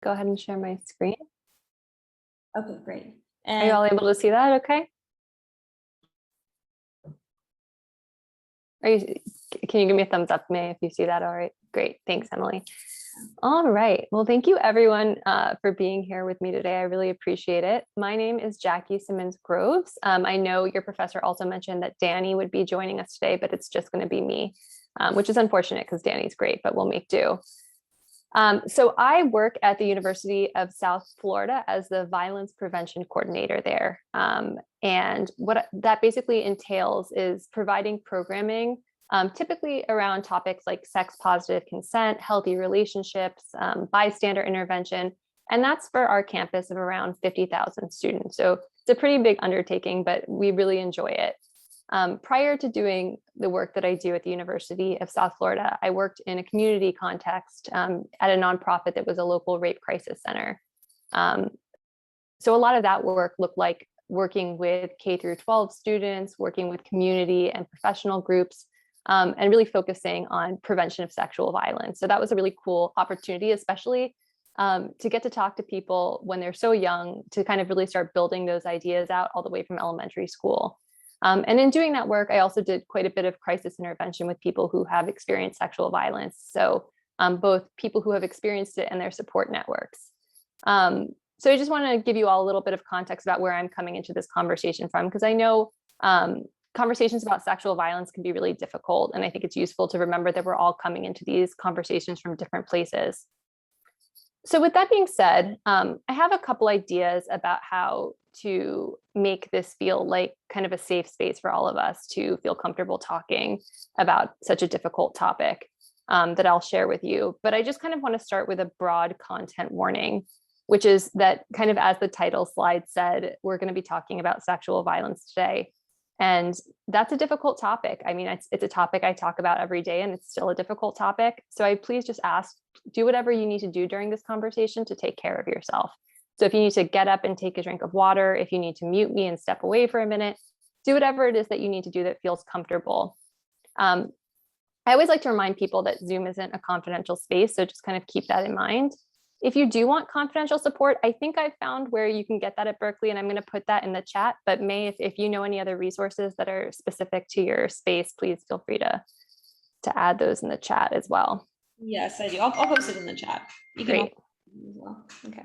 go ahead and share my screen. Okay, great. Are you all able to see that okay? Can you give me a thumbs up, May, if you see that all right? Great, thanks, Emily. All right, well, thank you everyone for being here with me today. I really appreciate it. My name is Jackie Simmons Groves. I know your professor also mentioned that Danny would be joining us today, but it's just gonna be me, which is unfortunate because Danny's great, but we'll make do. So I work at the University of South Florida as the violence prevention coordinator there. And what that basically entails is providing programming, typically around topics like sex positive consent, healthy relationships, bystander intervention. And that's for our campus of around 50,000 students. So it's a pretty big undertaking, but we really enjoy it. Prior to doing the work that I do at the University of South Florida, I worked in a community context at a nonprofit that was a local rape crisis center. So a lot of that work looked like working with K through 12 students, working with community and professional groups, and really focusing on prevention of sexual violence. So that was a really cool opportunity, especially to get to talk to people when they're so young, to kind of really start building those ideas out all the way from elementary school. And in doing that work, I also did quite a bit of crisis intervention with people who have experienced sexual violence. So both people who have experienced it and their support networks. So I just want to give you all a little bit of context about where I'm coming into this conversation from, because I know conversations about sexual violence can be really difficult. And I think it's useful to remember that we're all coming into these conversations from different places. So with that being said, I have a couple ideas about how to make this feel like kind of a safe space for all of us to feel comfortable talking about such a difficult topic that I'll share with you. But I just kind of want to start with a broad content warning, which is that, kind of as the title slide said, we're going to be talking about sexual violence today. And that's a difficult topic. I mean, it's a topic I talk about every day, and it's still a difficult topic. So I please just ask, do whatever you need to do during this conversation to take care of yourself. So if you need to get up and take a drink of water, if you need to mute me and step away for a minute, do whatever it is that you need to do that feels comfortable. I always like to remind people that Zoom isn't a confidential space, so just kind of keep that in mind. If you do want confidential support, I think I've found where you can get that at Berkeley, and I'm going to put that in the chat. But May, if you know any other resources that are specific to your space, please feel free to add those in the chat as well. Yes, I do. I'll post it in the chat. You can Great. As well. Okay.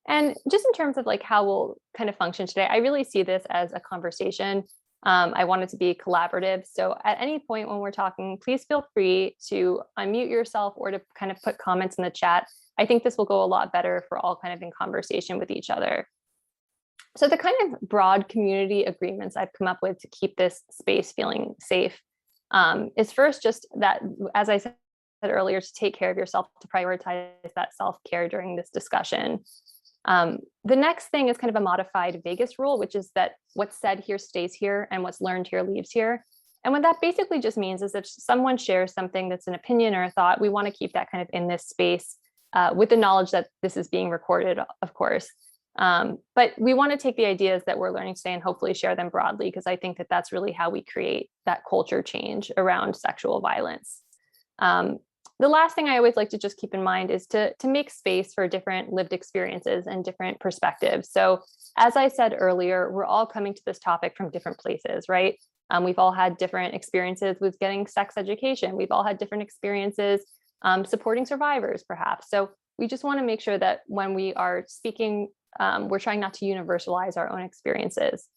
And just in terms of like how we'll kind of function today, I really see this as a conversation. I want it to be collaborative. So at any point when we're talking, please feel free to unmute yourself or to kind of put comments in the chat. I think this will go a lot better if we're all kind of in conversation with each other. So the kind of broad community agreements I've come up with to keep this space feeling safe is first just that, as I said earlier, to take care of yourself, to prioritize that self-care during this discussion. The next thing is kind of a modified Vegas rule, which is that what's said here stays here and what's learned here leaves here. And what that basically just means is if someone shares something that's an opinion or a thought, we want to keep that kind of in this space with the knowledge that this is being recorded, of course. But we want to take the ideas that we're learning today and hopefully share them broadly, because I think that that's really how we create that culture change around sexual violence. The last thing I always like to just keep in mind is to make space for different lived experiences and different perspectives. So as I said earlier, we're all coming to this topic from different places, right? We've all had different experiences with getting sex education. We've all had different experiences supporting survivors, perhaps. So we just want to make sure that when we are speaking, we're trying not to universalize our own experiences.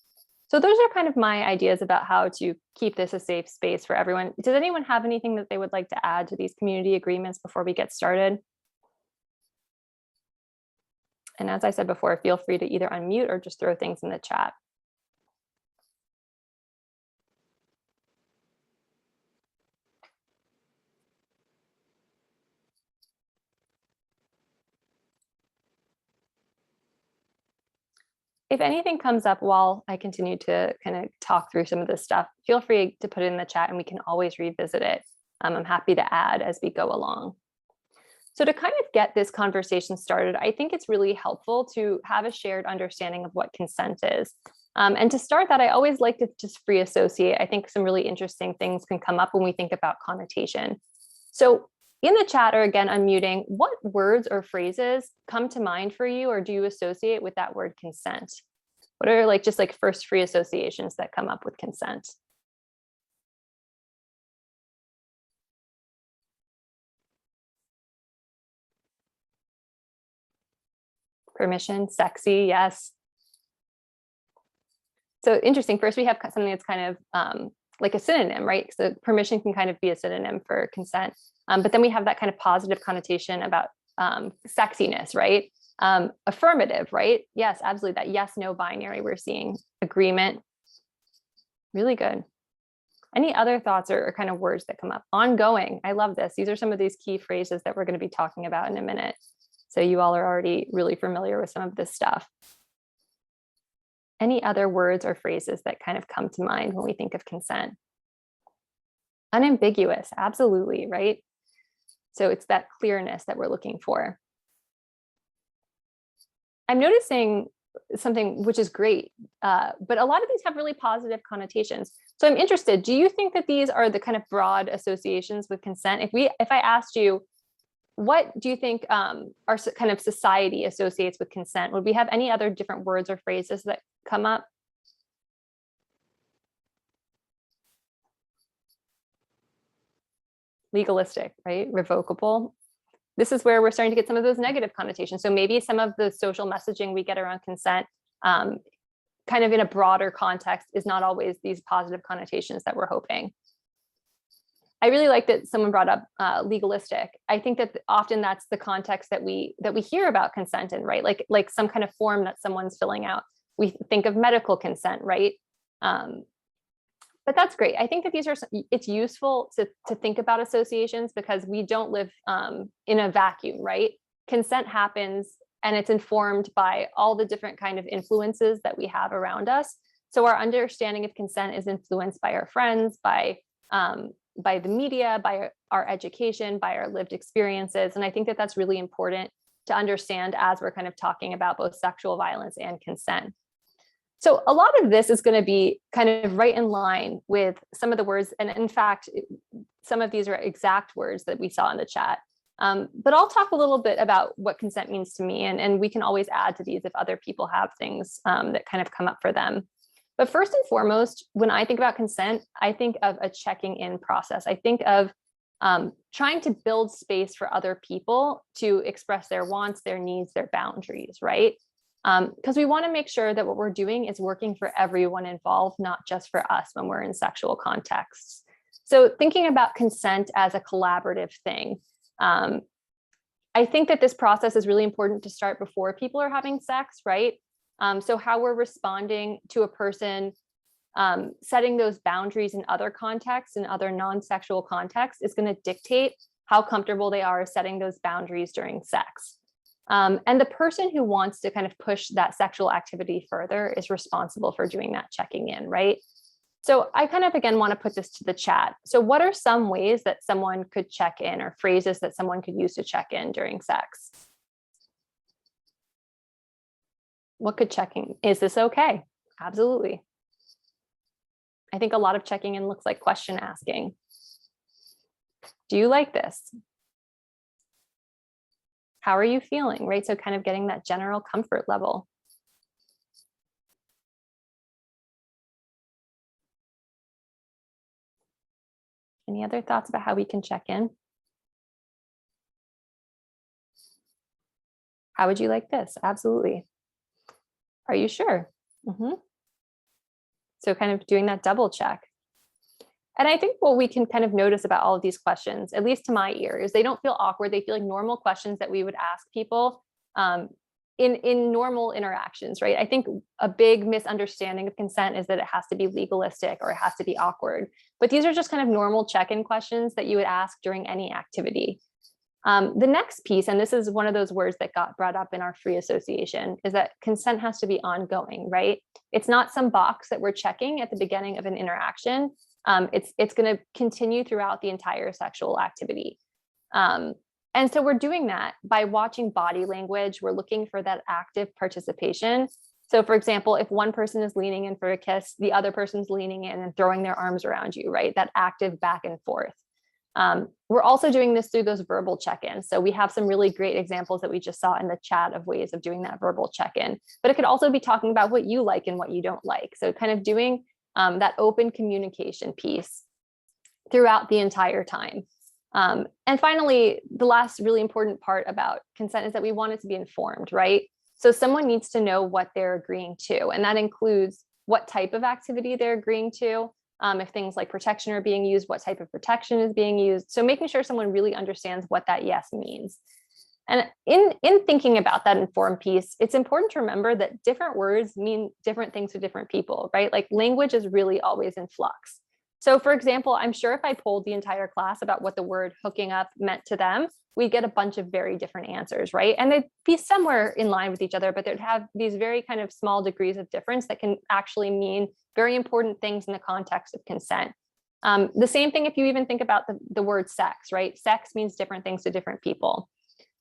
So those are kind of my ideas about how to keep this a safe space for everyone. Does anyone have anything that they would like to add to these community agreements before we get started? And as I said before, feel free to either unmute or just throw things in the chat. If anything comes up while I continue to kind of talk through some of this stuff, feel free to put it in the chat and we can always revisit it. I'm happy to add as we go along. So to kind of get this conversation started, I think it's really helpful to have a shared understanding of what consent is. And to start that, I always like to just free associate. I think some really interesting things can come up when we think about connotation. So in the chat, or again, unmuting, what words or phrases come to mind for you, or do you associate with that word consent? What are like just like first free associations that come up with consent? Permission, sexy, yes. So interesting. First, we have something that's kind of like a synonym, right? So permission can kind of be a synonym for consent. But then we have that kind of positive connotation about sexiness, right? Affirmative, right? Yes, absolutely. That yes, no binary, we're seeing agreement. Really good. Any other thoughts or kind of words that come up? Ongoing. I love this. These are some of these key phrases that we're going to be talking about in a minute. So you all are already really familiar with some of this stuff. Any other words or phrases that kind of come to mind when we think of consent? Unambiguous, absolutely, right? So it's that clearness that we're looking for. I'm noticing something which is great, but a lot of these have really positive connotations. So I'm interested, do you think that these are the kind of broad associations with consent? If I asked you, what do you think our kind of society associates with consent? Would we have any other different words or phrases that come up? Legalistic, right? Revocable. This is where we're starting to get some of those negative connotations. So maybe some of the social messaging we get around consent, kind of in a broader context, is not always these positive connotations that we're hoping. I really like that someone brought up legalistic. I think that often that's the context that we hear about consent in, right? Like some kind of form that someone's filling out. We think of medical consent, right? But that's great. I think that it's useful to think about associations because we don't live in a vacuum, right? Consent happens and it's informed by all the different kind of influences that we have around us. So our understanding of consent is influenced by our friends, by the media, by our education, by our lived experiences. And I think that that's really important to understand as we're kind of talking about both sexual violence and consent. So a lot of this is going to be kind of right in line with some of the words. And in fact, some of these are exact words that we saw in the chat. But I'll talk a little bit about what consent means to me. And we can always add to these if other people have things that kind of come up for them. But first and foremost, when I think about consent, I think of a checking in process. I think of trying to build space for other people to express their wants, their needs, their boundaries, right? Because we want to make sure that what we're doing is working for everyone involved, not just for us when we're in sexual contexts. So thinking about consent as a collaborative thing. I think that this process is really important to start before people are having sex, right? So how we're responding to a person, setting those boundaries in other contexts and other non-sexual contexts is going to dictate how comfortable they are setting those boundaries during sex. And the person who wants to kind of push that sexual activity further is responsible for doing that checking in, right? So I kind of, again, want to put this to the chat. So what are some ways that someone could check in or phrases that someone could use to check in during sex? What could checking? Is this okay? Absolutely. I think a lot of checking in looks like question asking. Do you like this? How are you feeling, right? So kind of getting that general comfort level. Any other thoughts about how we can check in? How would you like this? Absolutely. Are you sure? Mm-hmm. So kind of doing that double check. And I think what we can kind of notice about all of these questions, at least to my ear, is they don't feel awkward. They feel like normal questions that we would ask people in normal interactions, right? I think a big misunderstanding of consent is that it has to be legalistic or it has to be awkward. But these are just kind of normal check-in questions that you would ask during any activity. The next piece, and this is one of those words that got brought up in our free association, is that consent has to be ongoing, right? It's not some box that we're checking at the beginning of an interaction. It's going to continue throughout the entire sexual activity. And so we're doing that by watching body language. We're looking for that active participation. So for example, if one person is leaning in for a kiss, the other person's leaning in and throwing their arms around you, right? That active back and forth. We're also doing this through those verbal check-ins. So we have some really great examples that we just saw in the chat of ways of doing that verbal check-in, but it could also be talking about what you like and what you don't like. So kind of doing that open communication piece throughout the entire time. And finally, the last really important part about consent is that we want it to be informed, right? So someone needs to know what they're agreeing to, and that includes what type of activity they're agreeing to, if things like protection are being used, what type of protection is being used. So making sure someone really understands what that yes means. And in thinking about that informed piece, it's important to remember that different words mean different things to different people, right? Like language is really always in flux. So for example, I'm sure if I polled the entire class about what the word hooking up meant to them, we'd get a bunch of very different answers, right? And they'd be somewhere in line with each other, but they'd have these very kind of small degrees of difference that can actually mean very important things in the context of consent. The same thing if you even think about the word sex, right? Sex means different things to different people.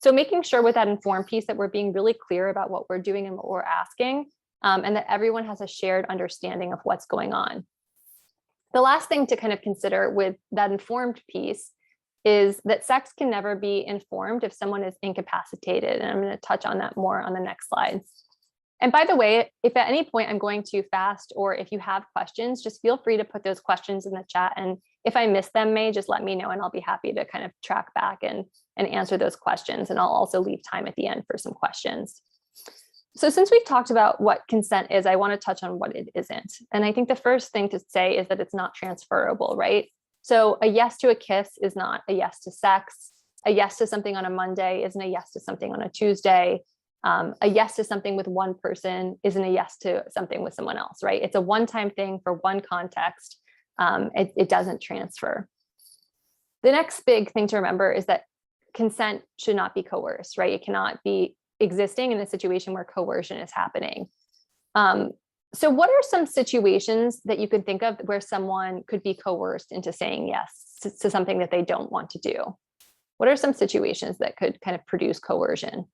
So making sure with that informed piece that we're being really clear about what we're doing and what we're asking, and that everyone has a shared understanding of what's going on. The last thing to kind of consider with that informed piece is that sex can never be informed if someone is incapacitated. And I'm going to touch on that more on the next slide. And by the way, if at any point I'm going too fast, or if you have questions, just feel free to put those questions in the chat. And if I miss them, just let me know, and I'll be happy to kind of track back and answer those questions. And I'll also leave time at the end for some questions. So since we've talked about what consent is, I want to touch on what it isn't. And I think the first thing to say is that it's not transferable, right? So a yes to a kiss is not a yes to sex. A yes to something on a Monday isn't a yes to something on a Tuesday. A yes to something with one person isn't a yes to something with someone else, right? It's a one-time thing for one context. It doesn't transfer. The next big thing to remember is that consent should not be coerced, right? It cannot be existing in a situation where coercion is happening. So what are some situations that you could think of where someone could be coerced into saying yes to something that they don't want to do? What are some situations that could kind of produce coercion?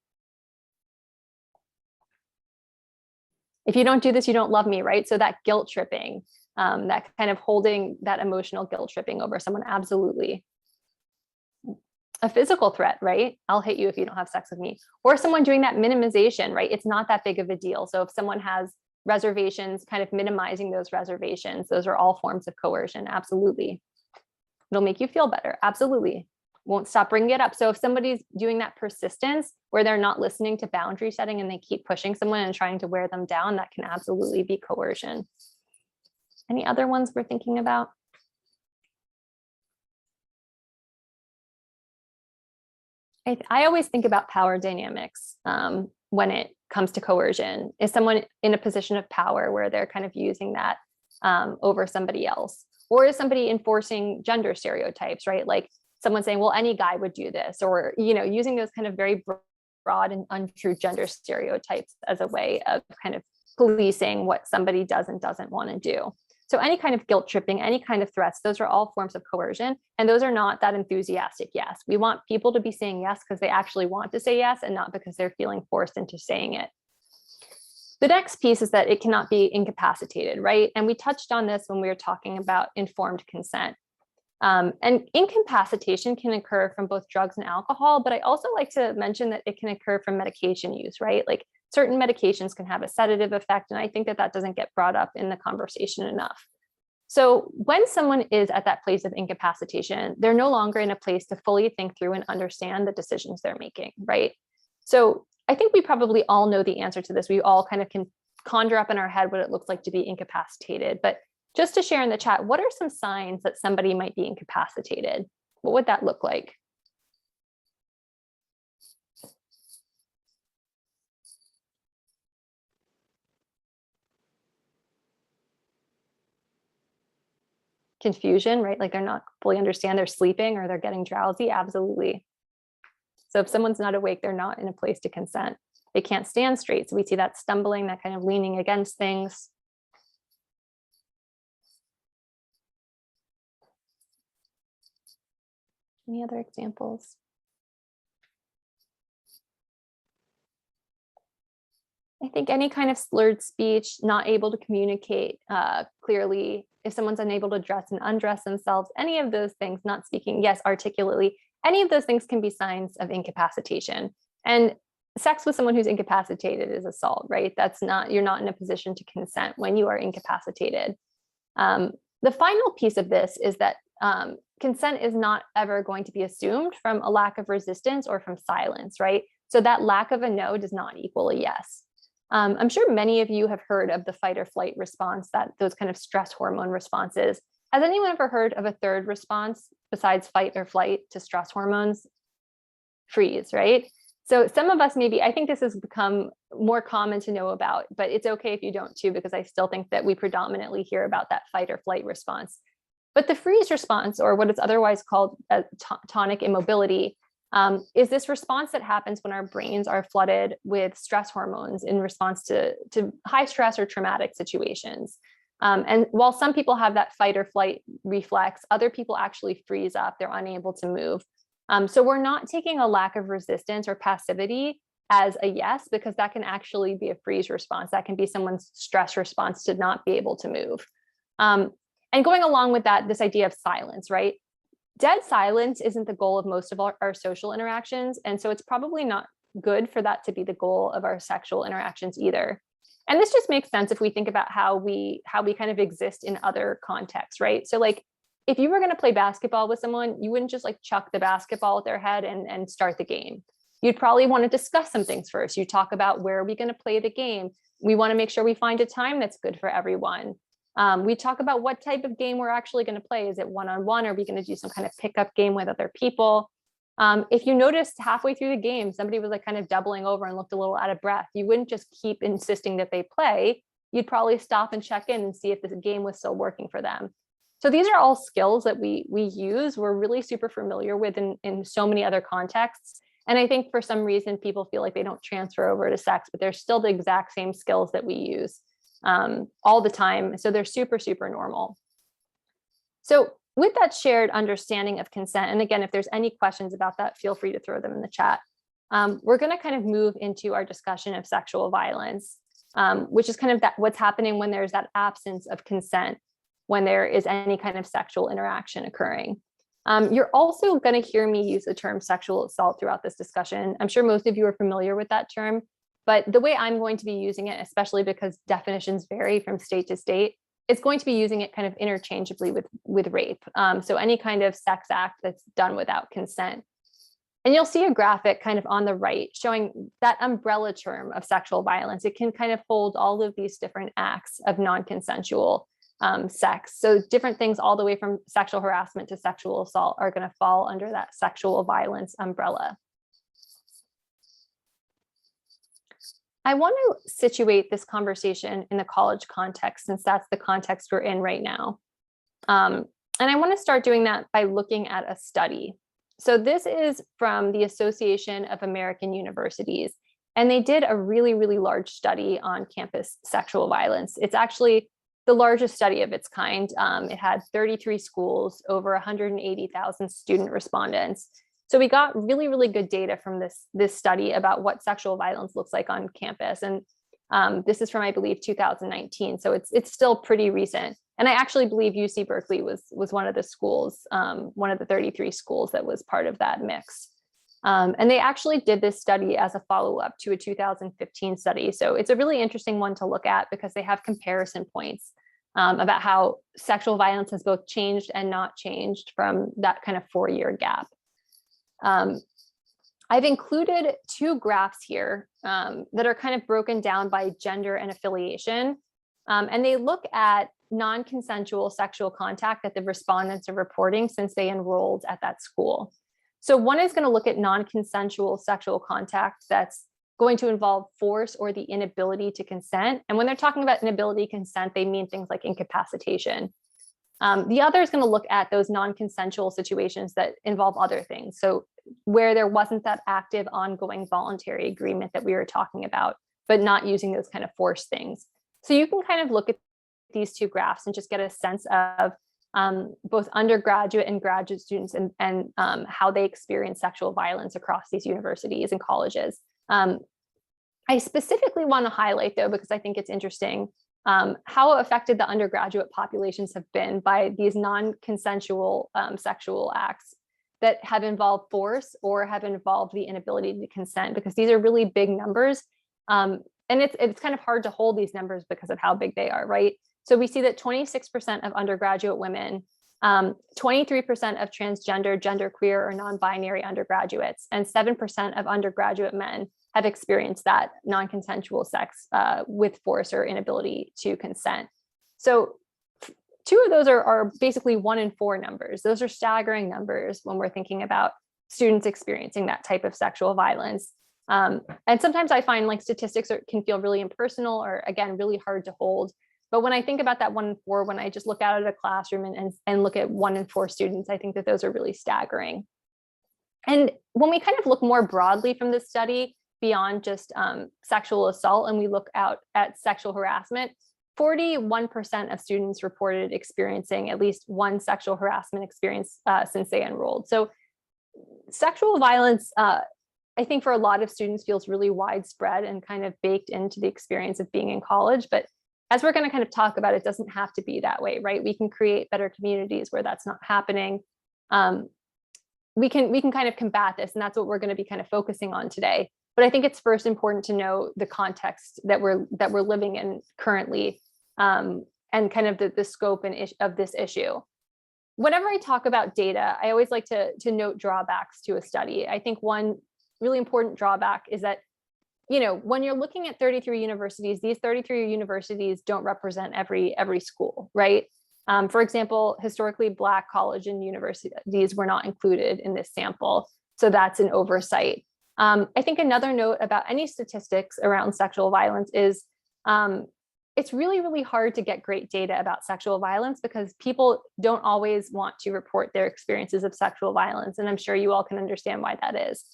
If you don't do this, you don't love me, right? So that guilt tripping, that kind of holding that emotional guilt tripping over someone, absolutely. A physical threat, right? I'll hit you if you don't have sex with me. Or someone doing that minimization, right? It's not that big of a deal. So if someone has reservations, kind of minimizing those reservations, those are all forms of coercion, absolutely. It'll make you feel better, absolutely. Won't stop bringing it up. So if somebody's doing that persistence where they're not listening to boundary setting and they keep pushing someone and trying to wear them down, that can absolutely be coercion. Any other ones we're thinking about? I always think about power dynamics when it comes to coercion. Is someone in a position of power where they're kind of using that over somebody else? Or is somebody enforcing gender stereotypes, right? Like someone saying, well, any guy would do this, or, you know, using those kind of very broad and untrue gender stereotypes as a way of kind of policing what somebody does and doesn't want to do. So any kind of guilt tripping, any kind of threats, those are all forms of coercion. And those are not that enthusiastic yes. We want people to be saying yes because they actually want to say yes and not because they're feeling forced into saying it. The next piece is that it cannot be incapacitated, right? And we touched on this when we were talking about informed consent. And incapacitation can occur from both drugs and alcohol, but I also like to mention that it can occur from medication use, right? Like certain medications can have a sedative effect, and I think that that doesn't get brought up in the conversation enough. So when someone is at that place of incapacitation, they're no longer in a place to fully think through and understand the decisions they're making, right? So I think we probably all know the answer to this. We all kind of can conjure up in our head what it looks like to be incapacitated, but just to share in the chat, what are some signs that somebody might be incapacitated? What would that look like? Confusion, right? Like they're not fully understand, they're sleeping or they're getting drowsy, absolutely. So if someone's not awake, they're not in a place to consent. They can't stand straight. So we see that stumbling, that kind of leaning against things. Any other examples? I think any kind of slurred speech, not able to communicate clearly, if someone's unable to dress and undress themselves, any of those things, not speaking, yes, articulately, any of those things can be signs of incapacitation. And sex with someone who's incapacitated is assault, right? That's not, you're not in a position to consent when you are incapacitated. The final piece of this is that consent is not ever going to be assumed from a lack of resistance or from silence, right? So that lack of a no does not equal a yes. I'm sure many of you have heard of the fight or flight response, that those kind of stress hormone responses. Has anyone ever heard of a third response besides fight or flight to stress hormones? Freeze, right? So some of us maybe, I think this has become more common to know about, but it's okay if you don't too, because I still think that we predominantly hear about that fight or flight response. But the freeze response, or what is otherwise called a tonic immobility, is this response that happens when our brains are flooded with stress hormones in response to high stress or traumatic situations. And while some people have that fight or flight reflex, other people actually freeze up, they're unable to move. So we're not taking a lack of resistance or passivity as a yes, because that can actually be a freeze response. That can be someone's stress response to not be able to move. And going along with that, this idea of silence, right? Dead silence isn't the goal of most of our social interactions. And so it's probably not good for that to be the goal of our sexual interactions either. And this just makes sense if we think about how we kind of exist in other contexts, right? So like, if you were going to play basketball with someone, you wouldn't just like chuck the basketball at their head and start the game. You'd probably want to discuss some things first. You talk about, where are we going to play the game? We want to make sure we find a time that's good for everyone. We talk about what type of game we're actually going to play. Is it one-on-one? Are we going to do some kind of pickup game with other people? If you noticed halfway through the game, somebody was like kind of doubling over and looked a little out of breath, you wouldn't just keep insisting that they play. You'd probably stop and check in and see if the game was still working for them. So these are all skills that we use, we're really super familiar with in so many other contexts. And I think for some reason, people feel like they don't transfer over to sex, but they're still the exact same skills that we use all the time. So they're super, super normal. So with that shared understanding of consent, and again, if there's any questions about that, feel free to throw them in the chat. We're going to kind of move into our discussion of sexual violence, which is kind of what's happening when there's that absence of consent, when there is any kind of sexual interaction occurring. You're also going to hear me use the term sexual assault throughout this discussion. I'm sure most of you are familiar with that term, but the way I'm going to be using it, especially because definitions vary from state to state, it's going to be using it kind of interchangeably with rape. So any kind of sex act that's done without consent. And you'll see a graphic kind of on the right showing that umbrella term of sexual violence. It can kind of hold all of these different acts of non-consensual sex. So different things all the way from sexual harassment to sexual assault are going to fall under that sexual violence umbrella. I want to situate this conversation in the college context, since that's the context we're in right now. And I want to start doing that by looking at a study. So this is from the Association of American Universities, and they did a really, really large study on campus sexual violence. It's actually the largest study of its kind. It had 33 schools, over 180,000 student respondents. So we got really, really good data from this study about what sexual violence looks like on campus. And this is from, I believe, 2019. So it's still pretty recent. And I actually believe UC Berkeley was one of the schools, one of the 33 schools that was part of that mix. And they actually did this study as a follow-up to a 2015 study. So it's a really interesting one to look at because they have comparison points about how sexual violence has both changed and not changed from that kind of 4-year gap. I've included 2 graphs here that are kind of broken down by gender and affiliation. And they look at non-consensual sexual contact that the respondents are reporting since they enrolled at that school. So one is going to look at non-consensual sexual contact that's going to involve force or the inability to consent. And when they're talking about inability to consent, they mean things like incapacitation. The other is going to look at those non-consensual situations that involve other things. So where there wasn't that active, ongoing voluntary agreement that we were talking about, but not using those kind of force things. So you can kind of look at these 2 graphs and just get a sense of both undergraduate and graduate students and how they experience sexual violence across these universities and colleges. I specifically want to highlight, though, because I think it's interesting, how affected the undergraduate populations have been by these non-consensual sexual acts that have involved force or have involved the inability to consent, because these are really big numbers. And it's kind of hard to hold these numbers because of how big they are, right? So we see that 26% of undergraduate women, 23% of transgender, genderqueer, or non-binary undergraduates, and 7% of undergraduate men have experienced that non-consensual sex with force or inability to consent. So two of those are basically 1 in 4 numbers. Those are staggering numbers when we're thinking about students experiencing that type of sexual violence. And sometimes I find like statistics can feel really impersonal or, again, really hard to hold. But when I think about that 1 in 4, when I just look out at a classroom and look at 1 in 4 students, I think that those are really staggering. And when we kind of look more broadly from this study, beyond just sexual assault, and we look out at sexual harassment, 41% of students reported experiencing at least one sexual harassment experience since they enrolled. So sexual violence, I think for a lot of students feels really widespread and kind of baked into the experience of being in college. But as we're going to kind of talk about, it doesn't have to be that way, right? We can create better communities where that's not happening. We can kind of combat this, and that's what we're going to be kind of focusing on today. But I think it's first important to know the context that we're living in currently, and kind of the scope of this issue. Whenever I talk about data, I always like to note drawbacks to a study. I think one really important drawback is that, when you're looking at 33 universities, these 33 universities don't represent every school, right? For example, historically Black college and universities were not included in this sample. So that's an oversight. I think another note about any statistics around sexual violence is it's really, really hard to get great data about sexual violence because people don't always want to report their experiences of sexual violence. And I'm sure you all can understand why that is.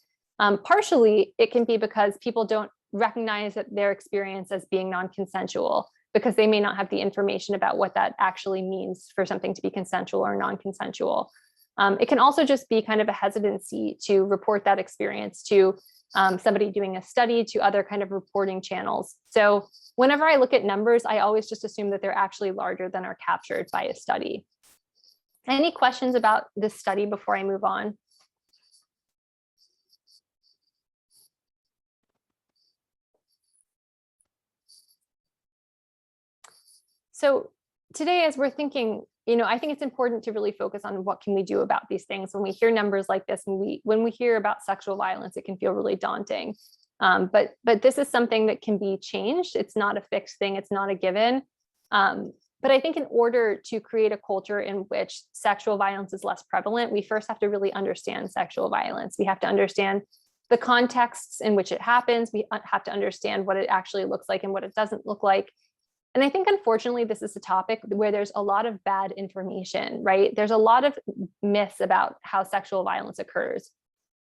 Partially, it can be because people don't recognize that their experience as being non-consensual, because they may not have the information about what that actually means for something to be consensual or non-consensual. It can also just be kind of a hesitancy to report that experience to somebody doing a study, to other kind of reporting channels. So whenever I look at numbers, I always just assume that they're actually larger than are captured by a study. Any questions about this study before I move on? So today, as we're thinking, I think it's important to really focus on what can we do about these things. When we hear numbers like this, and when we hear about sexual violence, it can feel really daunting. But this is something that can be changed. It's not a fixed thing. It's not a given. But I think in order to create a culture in which sexual violence is less prevalent, we first have to really understand sexual violence. We have to understand the contexts in which it happens. We have to understand what it actually looks like and what it doesn't look like. And I think, unfortunately, this is a topic where there's a lot of bad information, right? There's a lot of myths about how sexual violence occurs.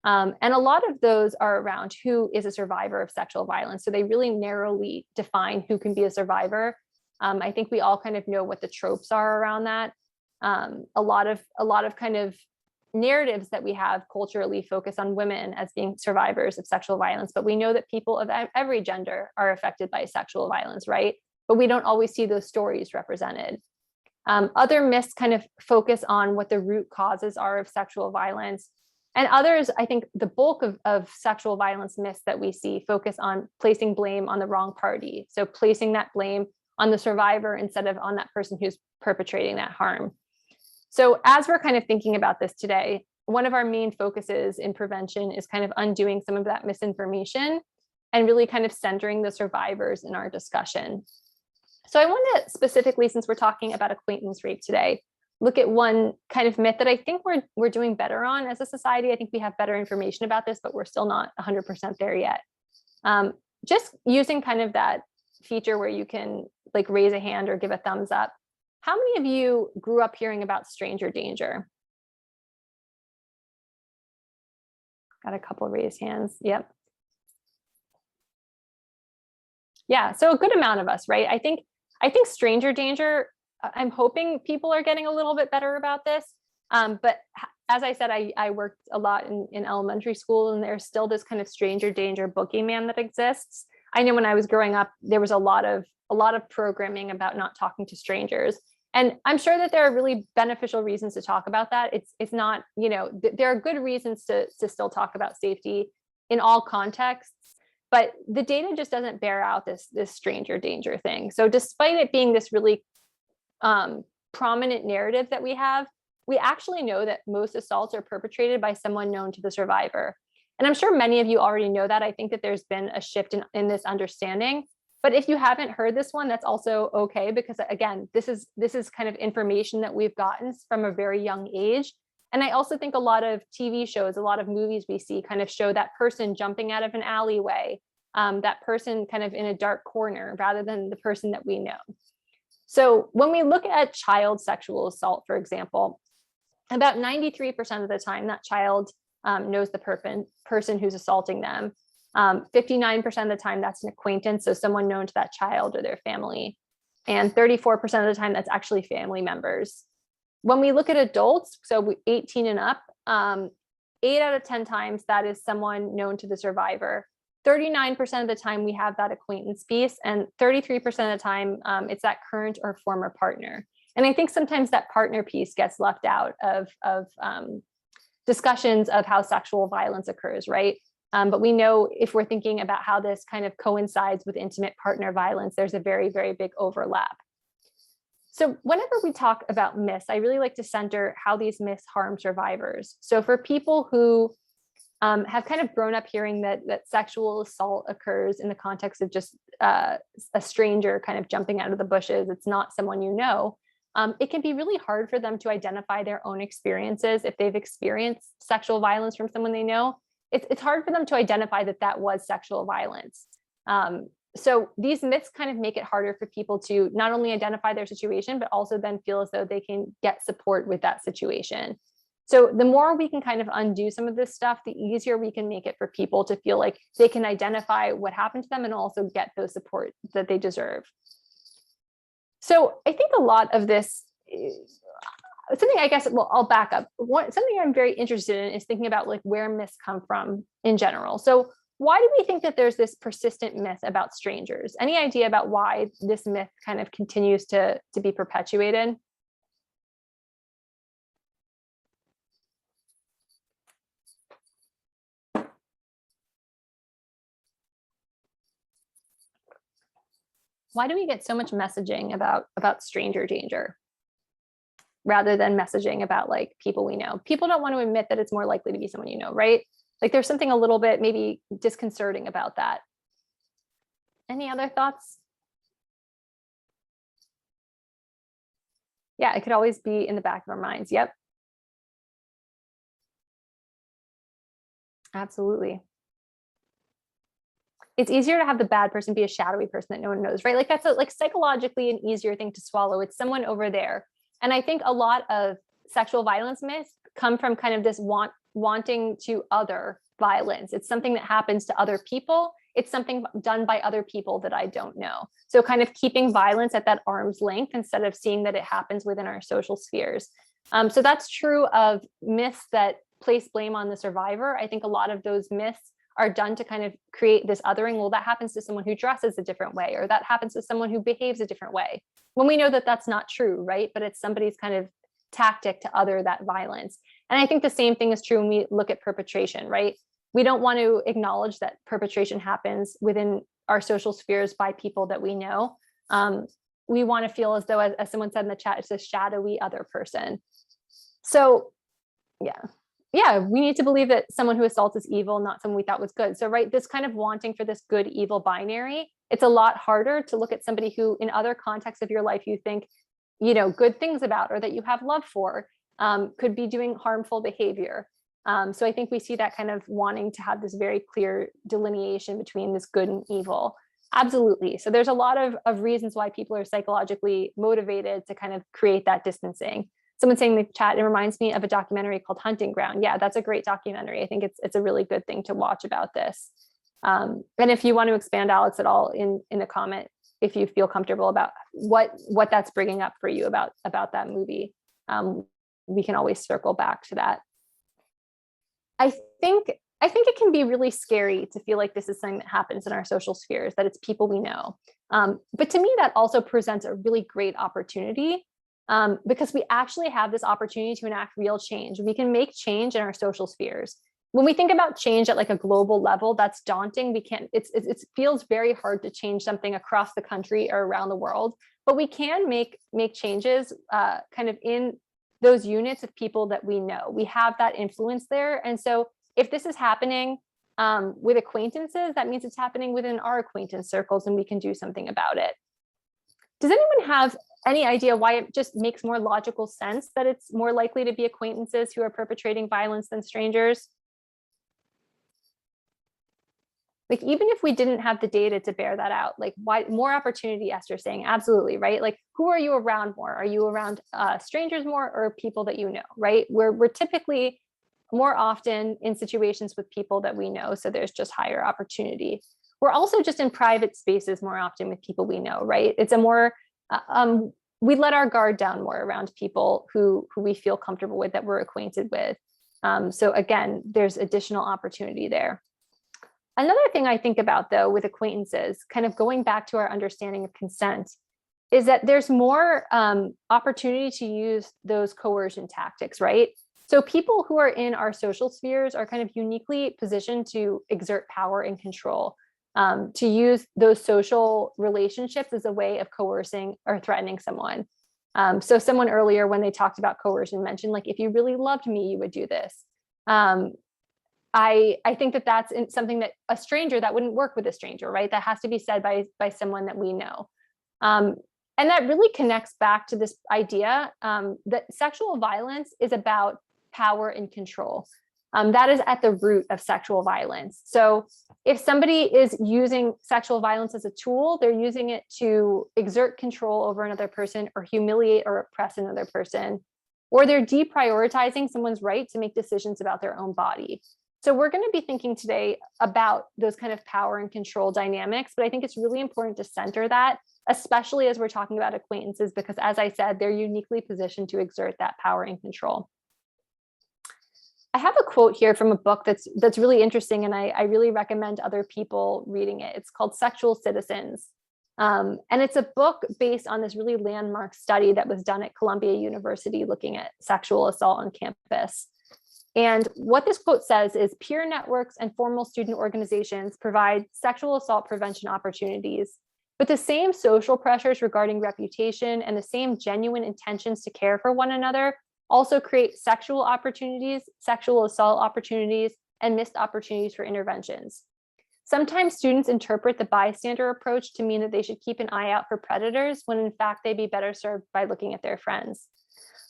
And a lot of those are around who is a survivor of sexual violence. So they really narrowly define who can be a survivor. I think we all kind of know what the tropes are around that. A lot of kind of narratives that we have culturally focus on women as being survivors of sexual violence, but we know that people of every gender are affected by sexual violence, right? But we don't always see those stories represented. Other myths kind of focus on what the root causes are of sexual violence. And others, I think the bulk of sexual violence myths that we see focus on placing blame on the wrong party. So placing that blame on the survivor instead of on that person who's perpetrating that harm. So as we're kind of thinking about this today, one of our main focuses in prevention is kind of undoing some of that misinformation and really kind of centering the survivors in our discussion. So I want to specifically, since we're talking about acquaintance rape today, look at one kind of myth that I think we're doing better on as a society. I think we have better information about this, but we're still not 100% there yet. Just using kind of that feature where you can like raise a hand or give a thumbs up. How many of you grew up hearing about stranger danger? Got a couple of raised hands. Yep. Yeah, so a good amount of us, right? I think stranger danger, I'm hoping people are getting a little bit better about this. But as I said, I worked a lot in elementary school, and there's still this kind of stranger danger boogeyman that exists. I know when I was growing up, there was a lot of programming about not talking to strangers. And I'm sure that there are really beneficial reasons to talk about that. It's not, there are good reasons to still talk about safety in all contexts, but the data just doesn't bear out this stranger danger thing. So despite it being this really prominent narrative that we have, we actually know that most assaults are perpetrated by someone known to the survivor. And I'm sure many of you already know that. I think that there's been a shift in this understanding. But if you haven't heard this one, that's also okay, because again, this is kind of information that we've gotten from a very young age. And I also think a lot of TV shows, a lot of movies we see kind of show that person jumping out of an alleyway, that person kind of in a dark corner, rather than the person that we know. So when we look at child sexual assault, for example, about 93% of the time that child knows the person who's assaulting them. 59% of the time that's an acquaintance, so someone known to that child or their family. And 34% of the time that's actually family members. When we look at adults, so 18 and up, 8 out of 10 times that is someone known to the survivor. 39% of the time we have that acquaintance piece, and 33% of the time it's that current or former partner. And I think sometimes that partner piece gets left out of discussions of how sexual violence occurs, right? But we know if we're thinking about how this kind of coincides with intimate partner violence, there's a very, very big overlap. So whenever we talk about myths, I really like to center how these myths harm survivors. So for people who have kind of grown up hearing that sexual assault occurs in the context of just a stranger kind of jumping out of the bushes, it's not someone you know, it can be really hard for them to identify their own experiences. If they've experienced sexual violence from someone they know, it's hard for them to identify that was sexual violence. So these myths kind of make it harder for people to not only identify their situation, but also then feel as though they can get support with that situation. So the more we can kind of undo some of this stuff, the easier we can make it for people to feel like they can identify what happened to them and also get those support that they deserve. So I think a lot of this, something I guess, well, I'll back up. Something I'm very interested in is thinking about like where myths come from in general. So why do we think that there's this persistent myth about strangers? Any idea about why this myth kind of continues to be perpetuated? Why do we get so much messaging about stranger danger rather than messaging about like people we know? People don't want to admit that it's more likely to be someone you know, right? Like there's something a little bit maybe disconcerting about that. Any other thoughts? Yeah, it could always be in the back of our minds. Yep. Absolutely. It's easier to have the bad person be a shadowy person that no one knows, right? Like that's like psychologically an easier thing to swallow. It's someone over there. And I think a lot of sexual violence myths come from kind of this wanting to other violence. It's something that happens to other people. It's something done by other people that I don't know. So kind of keeping violence at that arm's length instead of seeing that it happens within our social spheres. So that's true of myths that place blame on the survivor. I think a lot of those myths are done to kind of create this othering. Well, that happens to someone who dresses a different way, or that happens to someone who behaves a different way. When we know that that's not true, right? But it's somebody's kind of tactic to other that violence. And I think the same thing is true when we look at perpetration, right? We don't want to acknowledge that perpetration happens within our social spheres by people that we know. We want to feel as though, as someone said in the chat, it's a shadowy other person. So yeah, we need to believe that someone who assaults is evil, not someone we thought was good. So, right, this kind of wanting for this good evil binary, it's a lot harder to look at somebody who in other contexts of your life you think, good things about, or that you have love for, could be doing harmful behavior. So I think we see that kind of wanting to have this very clear delineation between this good and evil. Absolutely. So there's a lot of reasons why people are psychologically motivated to kind of create that distancing. Someone saying in the chat, it reminds me of a documentary called Hunting Ground. Yeah, that's a great documentary. I think it's a really good thing to watch about this. And if you want to expand, Alex, at all in a comment, if you feel comfortable about what that's bringing up for you about that movie, we can always circle back to that. I think I think it can be really scary to feel like this is something that happens in our social spheres, that it's people we know. But to me, that also presents a really great opportunity, because we actually have this opportunity to enact real change. We can make change in our social spheres. When we think about change at like a global level, that's daunting. We can't, it feels very hard to change something across the country or around the world, but we can make changes kind of in those units of people that we know. We have that influence there. And so if this is happening with acquaintances, that means it's happening within our acquaintance circles, and we can do something about it. Does anyone have any idea why it just makes more logical sense that it's more likely to be acquaintances who are perpetrating violence than strangers? Like, even if we didn't have the data to bear that out, like, why more opportunity? Esther's saying, absolutely, right? Like, who are you around more? Are you around strangers more, or people that you know, right? We're typically more often in situations with people that we know, so there's just higher opportunity. We're also just in private spaces more often with people we know, right? It's a more, we let our guard down more around people who we feel comfortable with, that we're acquainted with. So again, there's additional opportunity there. Another thing I think about, though, with acquaintances, kind of going back to our understanding of consent, is that there's more opportunity to use those coercion tactics, right? So people who are in our social spheres are kind of uniquely positioned to exert power and control, to use those social relationships as a way of coercing or threatening someone. So someone earlier, when they talked about coercion, mentioned, like, if you really loved me, you would do this. I think that that's something that a stranger, that wouldn't work with a stranger, right? That has to be said by someone that we know. And that really connects back to this idea that sexual violence is about power and control. That is at the root of sexual violence. So if somebody is using sexual violence as a tool, they're using it to exert control over another person, or humiliate or oppress another person, or they're deprioritizing someone's right to make decisions about their own body. So we're going to be thinking today about those kind of power and control dynamics, but I think it's really important to center that, especially as we're talking about acquaintances, because, as I said, they're uniquely positioned to exert that power and control. I have a quote here from a book that's really interesting, and I really recommend other people reading it. It's called Sexual Citizens. And it's a book based on this really landmark study that was done at Columbia University looking at sexual assault on campus. And what this quote says is, peer networks and formal student organizations provide sexual assault prevention opportunities, but the same social pressures regarding reputation and the same genuine intentions to care for one another also create sexual opportunities, sexual assault opportunities, and missed opportunities for interventions. Sometimes students interpret the bystander approach to mean that they should keep an eye out for predators, when in fact they'd be better served by looking at their friends.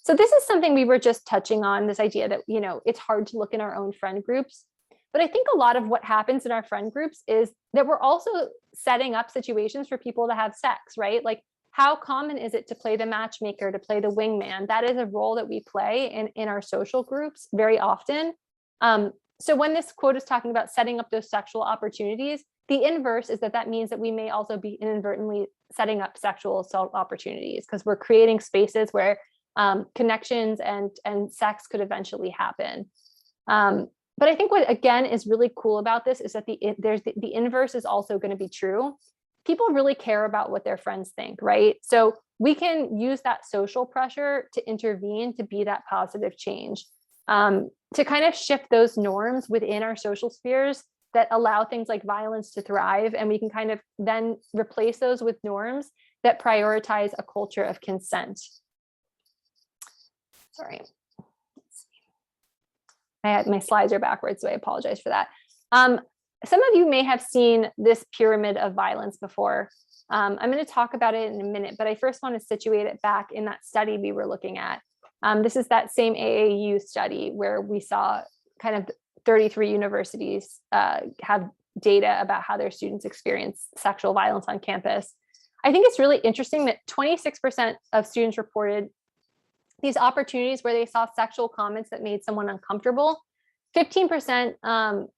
So this is something we were just touching on, this idea that, you know, it's hard to look in our own friend groups. But I think a lot of what happens in our friend groups is that we're also setting up situations for people to have sex, right? Like, how common is it to play the matchmaker, to play the wingman? That is a role that we play in our social groups very often. So when this quote is talking about setting up those sexual opportunities, the inverse is that means that we may also be inadvertently setting up sexual assault opportunities, because we're creating spaces where connections and sex could eventually happen. But I think what, again, is really cool about this is that the inverse is also going to be true. People really care about what their friends think, right? So we can use that social pressure to intervene, to be that positive change, to kind of shift those norms within our social spheres that allow things like violence to thrive. And we can kind of then replace those with norms that prioritize a culture of consent. Sorry. My slides are backwards, so I apologize for that. Some of you may have seen this pyramid of violence before. I'm going to talk about it in a minute, but I first want to situate it back in that study we were looking at. This is that same AAU study where we saw kind of 33 universities have data about how their students experience sexual violence on campus. I think it's really interesting that 26% of students reported these opportunities where they saw sexual comments that made someone uncomfortable. 15%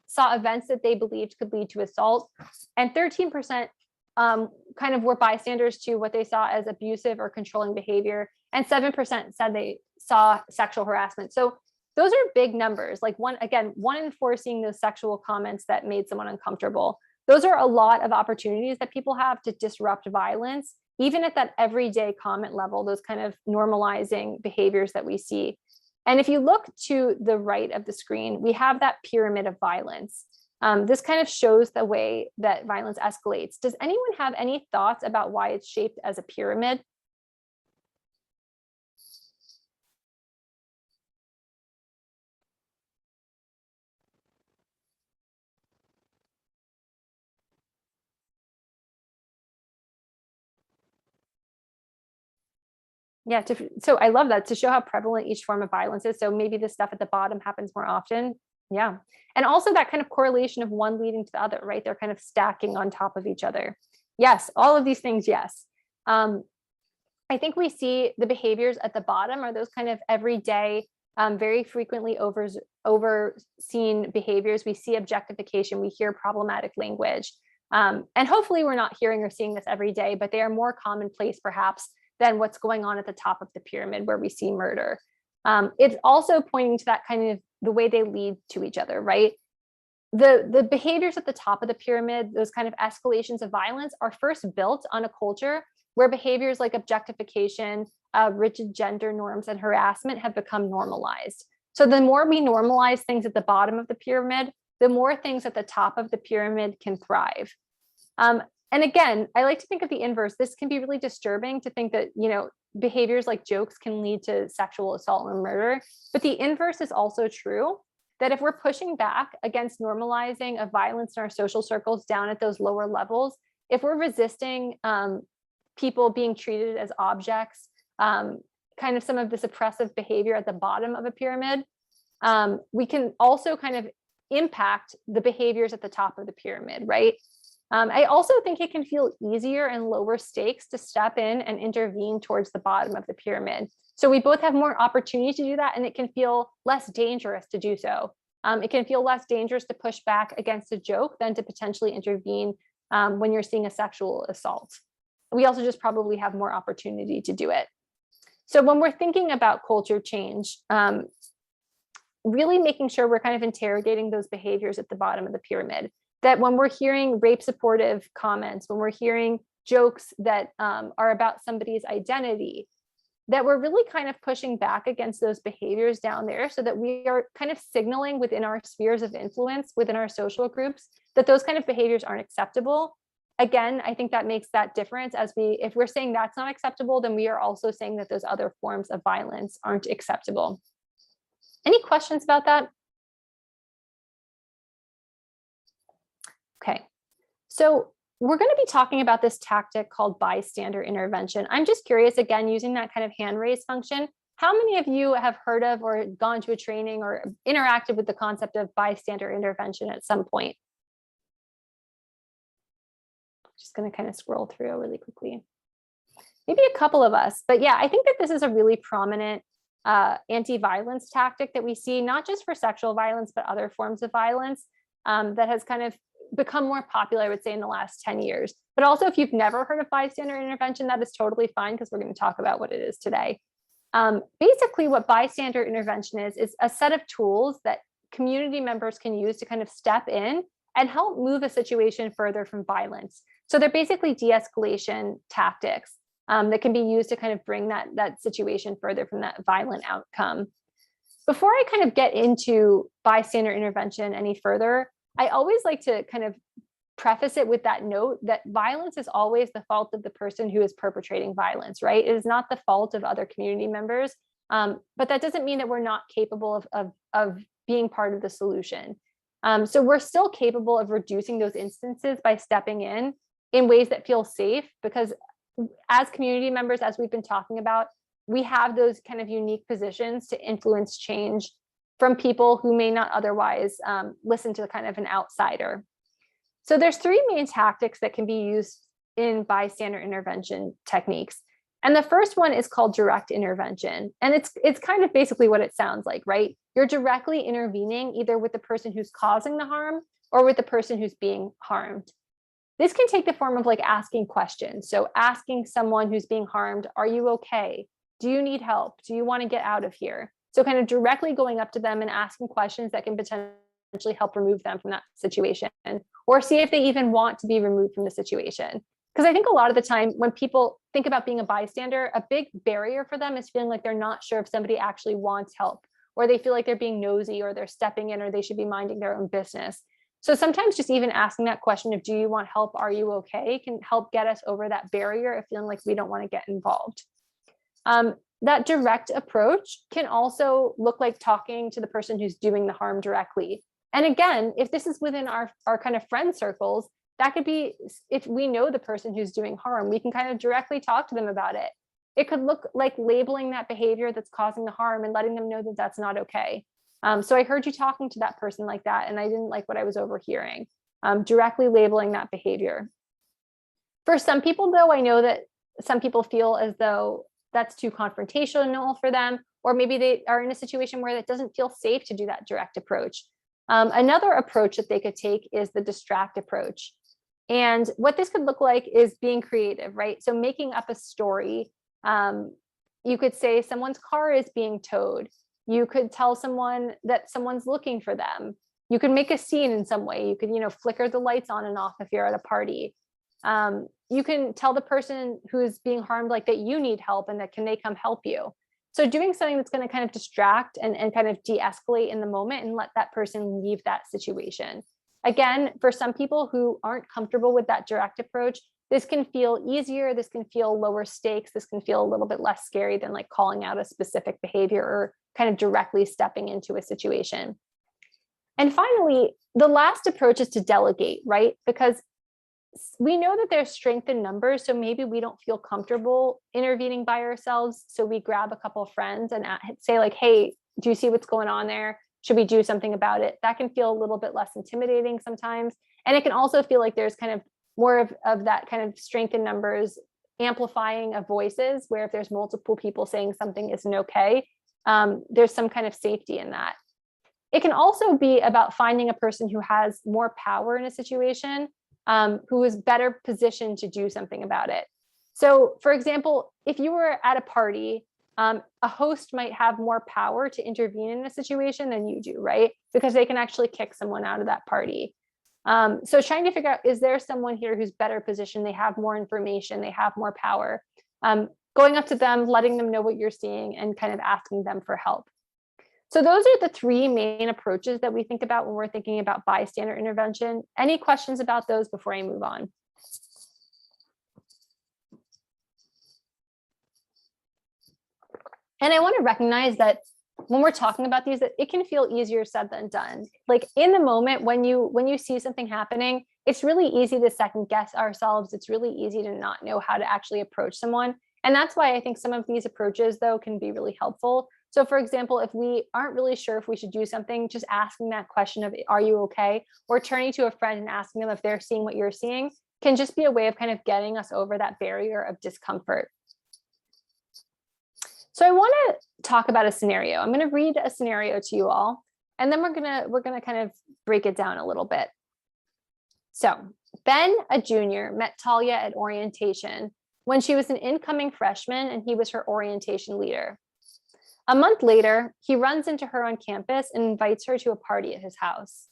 saw events that they believed could lead to assault, and 13% kind of were bystanders to what they saw as abusive or controlling behavior, and 7% said they saw sexual harassment. So those are big numbers. Like one in 4 seeing those sexual comments that made someone uncomfortable. Those are a lot of opportunities that people have to disrupt violence, even at that everyday comment level, those kind of normalizing behaviors that we see. And if you look to the right of the screen, we have that pyramid of violence. This kind of shows the way that violence escalates. Does anyone have any thoughts about why it's shaped as a pyramid? Yeah, so I love that, to show how prevalent each form of violence is. So maybe the stuff at the bottom happens more often. Yeah. And also that kind of correlation of one leading to the other, right? They're kind of stacking on top of each other. Yes, all of these things, yes. I think we see the behaviors at the bottom are those kind of everyday, very frequently overseen behaviors. We see objectification, we hear problematic language. And hopefully we're not hearing or seeing this every day, but they are more commonplace perhaps than what's going on at the top of the pyramid where we see murder. It's also pointing to that kind of the way they lead to each other, right? The behaviors at the top of the pyramid, those kind of escalations of violence, are first built on a culture where behaviors like objectification, rigid gender norms, and harassment have become normalized. So the more we normalize things at the bottom of the pyramid, the more things at the top of the pyramid can thrive. And again, I like to think of the inverse. This can be really disturbing to think that, behaviors like jokes can lead to sexual assault or murder. But the inverse is also true, that if we're pushing back against normalizing of violence in our social circles down at those lower levels, if we're resisting people being treated as objects, kind of some of this oppressive behavior at the bottom of a pyramid, we can also kind of impact the behaviors at the top of the pyramid, right? I also think it can feel easier and lower stakes to step in and intervene towards the bottom of the pyramid. So we both have more opportunity to do that, and it can feel less dangerous to do so. It can feel less dangerous to push back against a joke than to potentially intervene when you're seeing a sexual assault. We also just probably have more opportunity to do it. So when we're thinking about culture change, really making sure we're kind of interrogating those behaviors at the bottom of the pyramid, that when we're hearing rape supportive comments, when we're hearing jokes that are about somebody's identity, that we're really kind of pushing back against those behaviors down there, so that we are kind of signaling within our spheres of influence, within our social groups, that those kind of behaviors aren't acceptable. Again, I think that makes that difference, as if we're saying that's not acceptable, then we are also saying that those other forms of violence aren't acceptable. Any questions about that? Okay, so we're going to be talking about this tactic called bystander intervention. I'm just curious, again, using that kind of hand raise function, how many of you have heard of or gone to a training or interacted with the concept of bystander intervention at some point? Just going to kind of scroll through really quickly. Maybe a couple of us, but yeah, I think that this is a really prominent anti-violence tactic that we see, not just for sexual violence, but other forms of violence that has kind of become more popular, I would say, in the last 10 years. But also, if you've never heard of bystander intervention, that is totally fine, because we're going to talk about what it is today. Basically, what bystander intervention is a set of tools that community members can use to kind of step in and help move a situation further from violence. So they're basically de-escalation tactics that can be used to kind of bring that situation further from that violent outcome. Before I kind of get into bystander intervention any further, I always like to kind of preface it with that note that violence is always the fault of the person who is perpetrating violence, right? It is not the fault of other community members, but that doesn't mean that we're not capable of being part of the solution. So we're still capable of reducing those instances by stepping in ways that feel safe, because as community members, as we've been talking about, we have those kind of unique positions to influence change from people who may not otherwise listen to kind of an outsider. So there's 3 main tactics that can be used in bystander intervention techniques. And the first one is called direct intervention. And it's kind of basically what it sounds like, right? You're directly intervening either with the person who's causing the harm or with the person who's being harmed. This can take the form of like asking questions. So asking someone who's being harmed, are you okay? Do you need help? Do you want to get out of here? So kind of directly going up to them and asking questions that can potentially help remove them from that situation, or see if they even want to be removed from the situation. Because I think a lot of the time when people think about being a bystander, a big barrier for them is feeling like they're not sure if somebody actually wants help, or they feel like they're being nosy, or they're stepping in, or they should be minding their own business. So sometimes just even asking that question of, do you want help? Are you okay? Can help get us over that barrier of feeling like we don't want to get involved. That direct approach can also look like talking to the person who's doing the harm directly. And again, if this is within our kind of friend circles, that could be, if we know the person who's doing harm, we can kind of directly talk to them about it. It could look like labeling that behavior that's causing the harm and letting them know that that's not okay. So I heard you talking to that person like that, and I didn't like what I was overhearing. Directly labeling that behavior. For some people, though, I know that some people feel as though that's too confrontational for them, or maybe they are in a situation where it doesn't feel safe to do that direct approach. Another approach that they could take is the distract approach. And what this could look like is being creative, right? So making up a story. You could say someone's car is being towed. You could tell someone that someone's looking for them. You could make a scene in some way. You could, flicker the lights on and off if you're at a party. You can tell the person who's being harmed like that you need help and that can they come help you. So doing something that's going to kind of distract and kind of de-escalate in the moment and let that person leave that situation. Again, for some people who aren't comfortable with that direct approach, this can feel easier. This can feel lower stakes. This can feel a little bit less scary than like calling out a specific behavior or kind of directly stepping into a situation. And finally, the last approach is to delegate, right? Because we know that there's strength in numbers, so maybe we don't feel comfortable intervening by ourselves. So we grab a couple of friends and say like, hey, do you see what's going on there? Should we do something about it? That can feel a little bit less intimidating sometimes. And it can also feel like there's kind of more of that kind of strength in numbers, amplifying of voices, where if there's multiple people saying something isn't okay, there's some kind of safety in that. It can also be about finding a person who has more power in a situation, who is better positioned to do something about it. So for example, if you were at a party, a host might have more power to intervene in a situation than you do, right? Because they can actually kick someone out of that party. So trying to figure out, is there someone here who's better positioned? They have more information, they have more power. Going up to them, letting them know what you're seeing and kind of asking them for help. So those are the three main approaches that we think about when we're thinking about bystander intervention. Any questions about those before I move on? And I want to recognize that when we're talking about these, that it can feel easier said than done. Like in the moment when you see something happening, it's really easy to second guess ourselves. It's really easy to not know how to actually approach someone. And that's why I think some of these approaches, though, can be really helpful. So for example, if we aren't really sure if we should do something, just asking that question of, are you okay? Or turning to a friend and asking them if they're seeing what you're seeing can just be a way of kind of getting us over that barrier of discomfort. So I want to talk about a scenario. I'm going to read a scenario to you all, and then we're going to kind of break it down a little bit. So Ben, a junior, met Talia at orientation when she was an incoming freshman and he was her orientation leader. A month later, he runs into her on campus and invites her to a party at his house.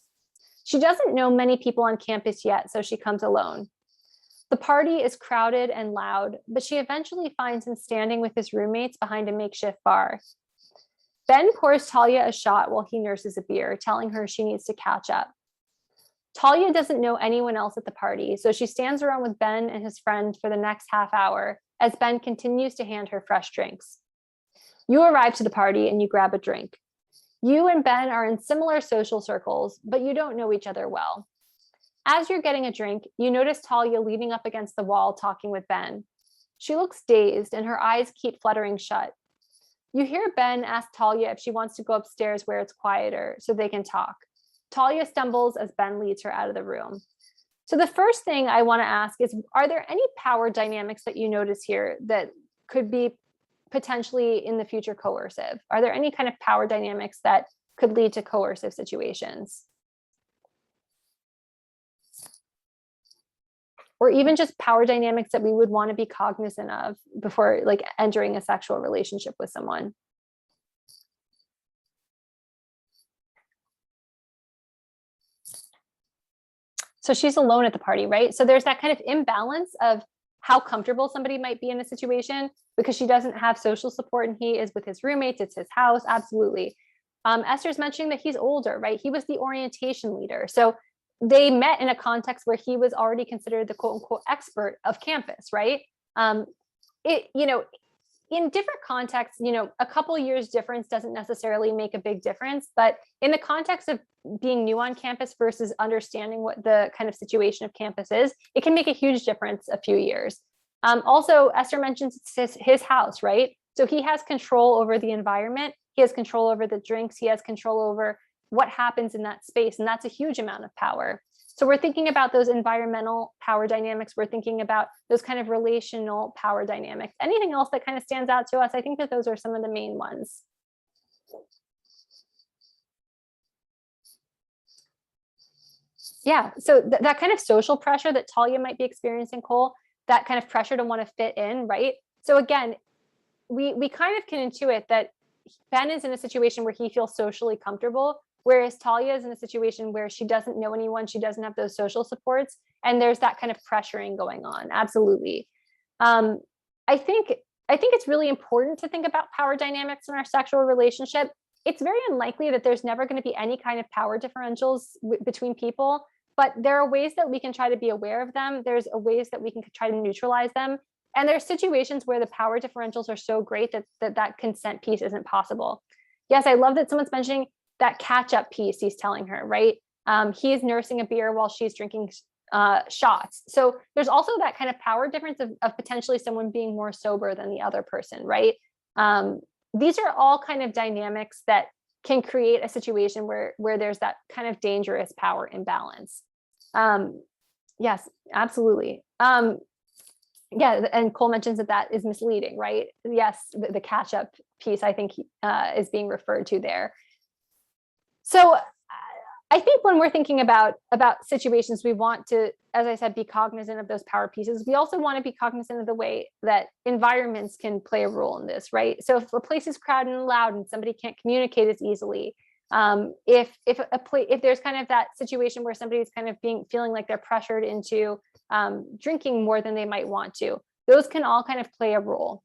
She doesn't know many people on campus yet, so she comes alone. The party is crowded and loud, but she eventually finds him standing with his roommates behind a makeshift bar. Ben pours Talia a shot while he nurses a beer, telling her she needs to catch up. Talia doesn't know anyone else at the party, so she stands around with Ben and his friend for the next half hour as Ben continues to hand her fresh drinks. You arrive to the party and you grab a drink. You and Ben are in similar social circles, but you don't know each other well. As you're getting a drink, you notice Talia leaning up against the wall talking with Ben. She looks dazed and her eyes keep fluttering shut. You hear Ben ask Talia if she wants to go upstairs where it's quieter so they can talk. Talia stumbles as Ben leads her out of the room. So the first thing I want to ask is, are there any power dynamics that you notice here that could be potentially in the future coercive? Are there any kind of power dynamics that could lead to coercive situations? Or even just power dynamics that we would want to be cognizant of before like entering a sexual relationship with someone? So she's alone at the party, right? So there's that kind of imbalance of how comfortable somebody might be in a situation because she doesn't have social support and he is with his roommates, it's his house, absolutely. Esther's mentioning that he's older, right? He was the orientation leader. So they met in a context where he was already considered the quote unquote expert of campus, right? In different contexts, a couple years difference doesn't necessarily make a big difference, but in the context of being new on campus versus understanding what the kind of situation of campus is, it can make a huge difference a few years. Also, Esther mentions it's his house, right? So he has control over the environment. He has control over the drinks. He has control over what happens in that space. And that's a huge amount of power. So we're thinking about those environmental power dynamics. We're thinking about those kind of relational power dynamics. Anything else that kind of stands out to us? I think that those are some of the main ones. Yeah, so that kind of social pressure that Talia might be experiencing, Cole, that kind of pressure to want to fit in, right? So again, we kind of can intuit that Ben is in a situation where he feels socially comfortable, whereas Talia is in a situation where she doesn't know anyone, she doesn't have those social supports, and there's that kind of pressuring going on. Absolutely. I think it's really important to think about power dynamics in our sexual relationship. It's very unlikely that there's never going to be any kind of power differentials between people, but there are ways that we can try to be aware of them. There's ways that we can try to neutralize them. And there's situations where the power differentials are so great that consent piece isn't possible. Yes, I love that someone's mentioning that catch-up piece he's telling her, right? He is nursing a beer while she's drinking shots. So there's also that kind of power difference of potentially someone being more sober than the other person, right? These are all kind of dynamics that can create a situation where there's that kind of dangerous power imbalance. Yes, absolutely. Yeah, and Cole mentions that is misleading, right? Yes, the catch-up piece I think is being referred to there. So I think when we're thinking about situations, we want to, as I said, be cognizant of those power pieces. We also want to be cognizant of the way that environments can play a role in this, right? So if a place is crowded and loud and somebody can't communicate as easily, if there's kind of that situation where somebody's kind of feeling like they're pressured into drinking more than they might want to, those can all kind of play a role.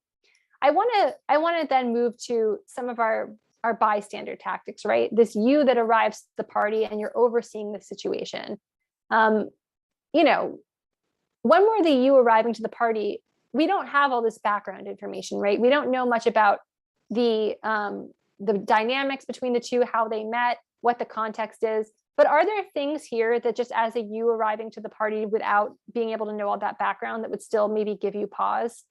I want to then move to some of our bystander tactics, right? This you that arrives at the party and you're overseeing the situation. When we're the you arriving to the party, we don't have all this background information, right? We don't know much about the dynamics between the two, how they met, what the context is. But are there things here that just as a you arriving to the party without being able to know all that background that would still maybe give you pause?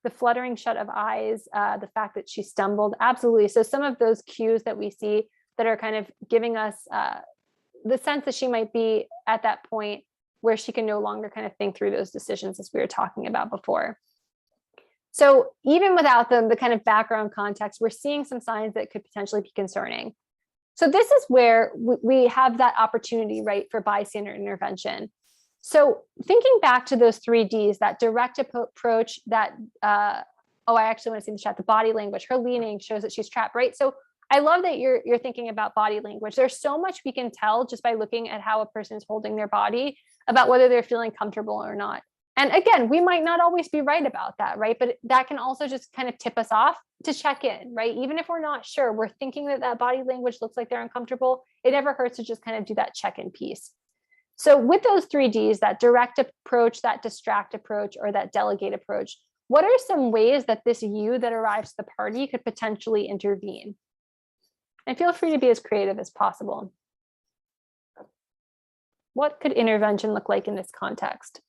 The fluttering shut of eyes, the fact that she stumbled, absolutely. So some of those cues that we see that are kind of giving us the sense that she might be at that point where she can no longer kind of think through those decisions as we were talking about before. So even without the kind of background context, we're seeing some signs that could potentially be concerning. So this is where we have that opportunity, right, for bystander intervention. So thinking back to those 3Ds, that direct approach, that, I actually want to see the chat, the body language, her leaning shows that she's trapped, right? So I love that you're thinking about body language. There's so much we can tell just by looking at how a person is holding their body about whether they're feeling comfortable or not. And again, we might not always be right about that, right? But that can also just kind of tip us off to check in, right? Even if we're not sure, we're thinking that body language looks like they're uncomfortable. It never hurts to just kind of do that check-in piece. So with those 3Ds, that direct approach, that distract approach, or that delegate approach, what are some ways that this you that arrives to the party could potentially intervene? And feel free to be as creative as possible. What could intervention look like in this context?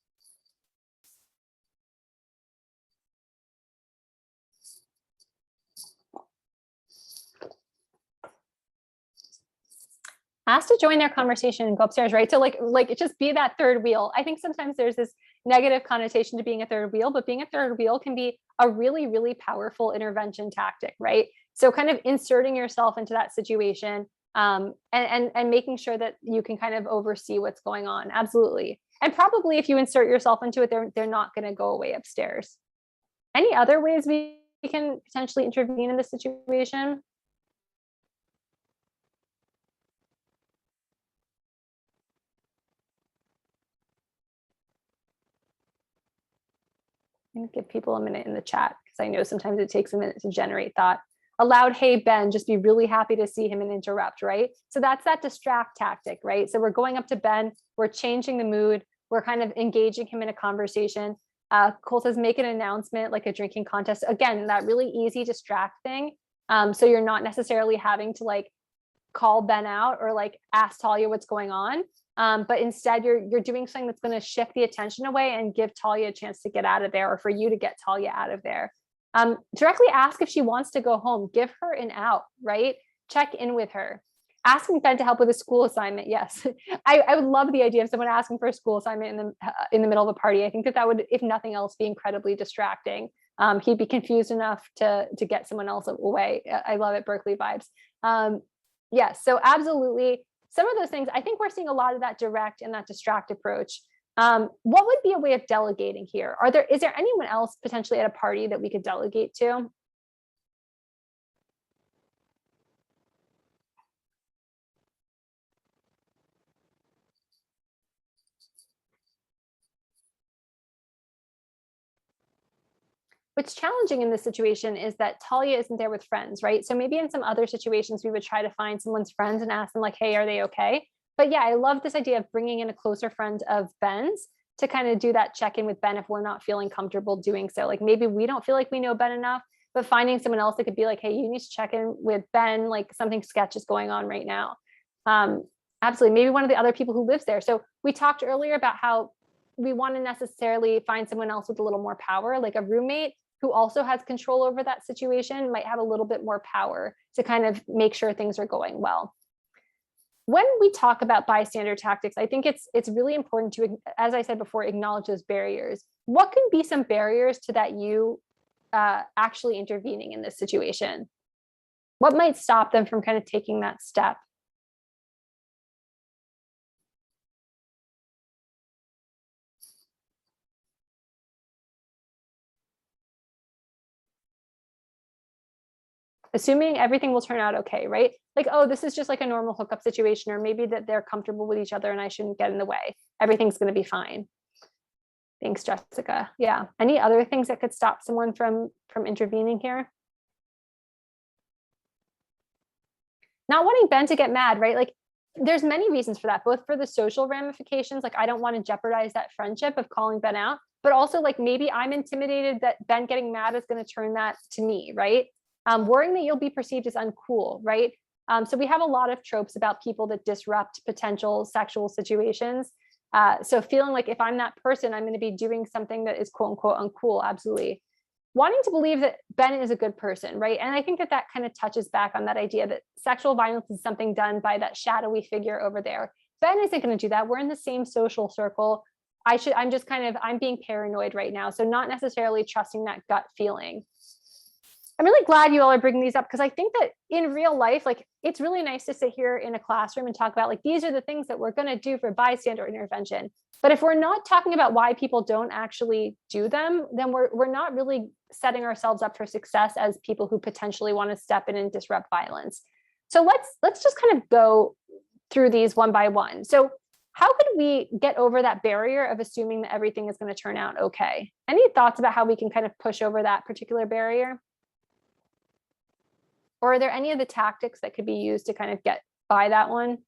Ask to join their conversation and go upstairs, right? So like just be that third wheel. I think sometimes there's this negative connotation to being a third wheel, but being a third wheel can be a really, really powerful intervention tactic, right? So kind of inserting yourself into that situation and making sure that you can kind of oversee what's going on. Absolutely. And probably if you insert yourself into it, they're not going to go away upstairs. Any other ways we can potentially intervene in this situation? And give people a minute in the chat because I know sometimes it takes a minute to generate thought. A loud, hey, Ben, just be really happy to see him and interrupt, right? So that's that distract tactic, right? So we're going up to Ben, we're changing the mood, we're kind of engaging him in a conversation. Cole says, make an announcement like a drinking contest. Again, that really easy distract thing. So you're not necessarily having to like call Ben out or like ask Talia what's going on. But instead you're doing something that's going to shift the attention away and give Talia a chance to get out of there, or for you to get Talia out of there. Directly ask if she wants to go home, give her an out, right? Check in with her. Asking Ben to help with a school assignment. Yes, I would love the idea of someone asking for a school assignment in the middle of a party. I think that would, if nothing else, be incredibly distracting. He'd be confused enough to get someone else away. I love it, Berkeley vibes. Yes, so absolutely. Some of those things, I think we're seeing a lot of that direct and that distract approach. What would be a way of delegating here? Is there anyone else potentially at a party that we could delegate to? What's challenging in this situation is that Talia isn't there with friends, right? So maybe in some other situations, we would try to find someone's friends and ask them like, hey, are they okay? But yeah, I love this idea of bringing in a closer friend of Ben's to kind of do that check-in with Ben if we're not feeling comfortable doing so. Like maybe we don't feel like we know Ben enough, but finding someone else that could be like, hey, you need to check in with Ben, like something sketch is going on right now. Absolutely, maybe one of the other people who lives there. So we talked earlier about how we want to necessarily find someone else with a little more power, like a roommate who also has control over that situation might have a little bit more power to kind of make sure things are going well. When we talk about bystander tactics, I think it's really important to, as I said before, acknowledge those barriers. What can be some barriers to that you actually intervening in this situation? What might stop them from kind of taking that step? Assuming everything will turn out okay, right? Like, oh, this is just like a normal hookup situation, or maybe that they're comfortable with each other and I shouldn't get in the way. Everything's going to be fine. Thanks, Jessica. Yeah. Any other things that could stop someone from intervening here? Not wanting Ben to get mad, right? Like, there's many reasons for that, both for the social ramifications, like I don't want to jeopardize that friendship of calling Ben out, but also like maybe I'm intimidated that Ben getting mad is going to turn that to me, right? Worrying that you'll be perceived as uncool, right? So we have a lot of tropes about people that disrupt potential sexual situations. So feeling like if I'm that person, I'm going to be doing something that is quote unquote uncool, absolutely. Wanting to believe that Ben is a good person, right? And I think that kind of touches back on that idea that sexual violence is something done by that shadowy figure over there. Ben isn't going to do that. We're in the same social circle. I'm being paranoid right now. So not necessarily trusting that gut feeling. I'm really glad you all are bringing these up because I think that in real life, like it's really nice to sit here in a classroom and talk about like, these are the things that we're going to do for bystander intervention. But if we're not talking about why people don't actually do them, then we're not really setting ourselves up for success as people who potentially want to step in and disrupt violence. So let's just kind of go through these one by one. So how could we get over that barrier of assuming that everything is going to turn out okay? Any thoughts about how we can kind of push over that particular barrier? Or are there any of the tactics that could be used to kind of get by that one?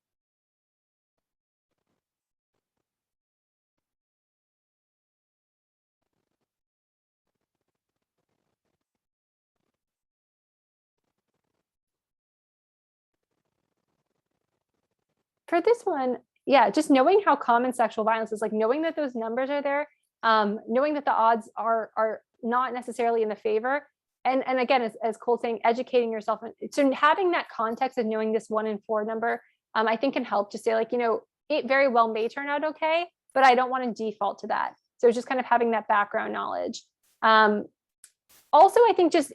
For this one, yeah, just knowing how common sexual violence is, like knowing that those numbers are there, knowing that the odds are not necessarily in the favor. And again, as Cole's saying, educating yourself. So having that context of knowing this 1 in 4 number, I think can help to say like, it very well may turn out okay, but I don't want to default to that. So just kind of having that background knowledge. Also, I think just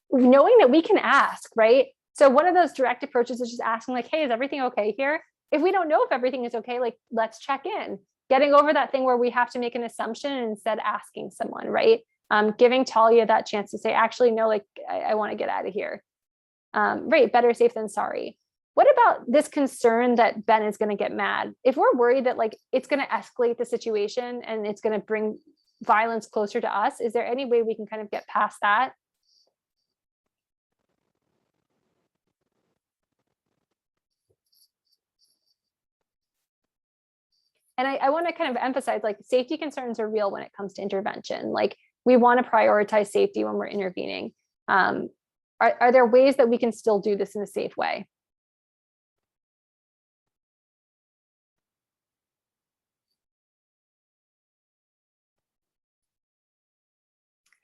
knowing that we can ask, right? So one of those direct approaches is just asking like, hey, is everything okay here? If we don't know if everything is okay, like let's check in. Getting over that thing where we have to make an assumption and instead asking someone, right? Giving Talia that chance to say, actually, no, like, I want to get out of here. Right, better safe than sorry. What about this concern that Ben is going to get mad? If we're worried that like it's going to escalate the situation and it's going to bring violence closer to us, is there any way we can kind of get past that? And I want to kind of emphasize, like, safety concerns are real when it comes to intervention. Like, we want to prioritize safety when we're intervening. Are there ways that we can still do this in a safe way?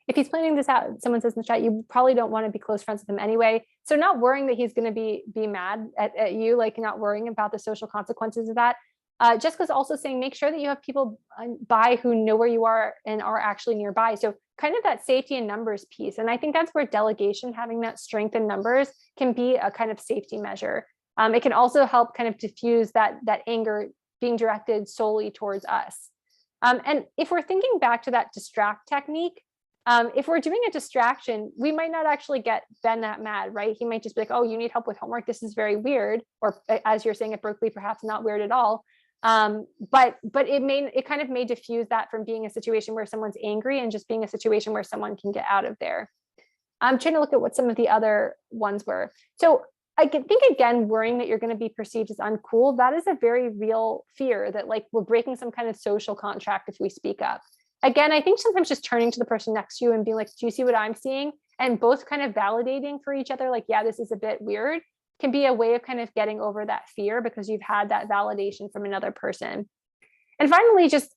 If he's planning this out, someone says in the chat, you probably don't want to be close friends with him anyway. So not worrying that he's going to be mad at you, like not worrying about the social consequences of that. Jessica's also saying, make sure that you have people by who know where you are and are actually nearby. So kind of that safety in numbers piece. And I think that's where delegation, having that strength in numbers, can be a kind of safety measure. It can also help kind of diffuse that anger being directed solely towards us. And if we're thinking back to that distract technique, if we're doing a distraction, we might not actually get Ben that mad, right? He might just be like, oh, you need help with homework. This is very weird. Or as you're saying at Berkeley, perhaps not weird at all. But it kind of may diffuse that from being a situation where someone's angry and just being a situation where someone can get out of there. I'm trying to look at what some of the other ones were. So I think, again, worrying that you're going to be perceived as uncool, that is a very real fear that like we're breaking some kind of social contract if we speak up. Again, I think sometimes just turning to the person next to you and being like, do you see what I'm seeing? And both kind of validating for each other, like, yeah, this is a bit weird, can be a way of kind of getting over that fear because you've had that validation from another person. And finally, just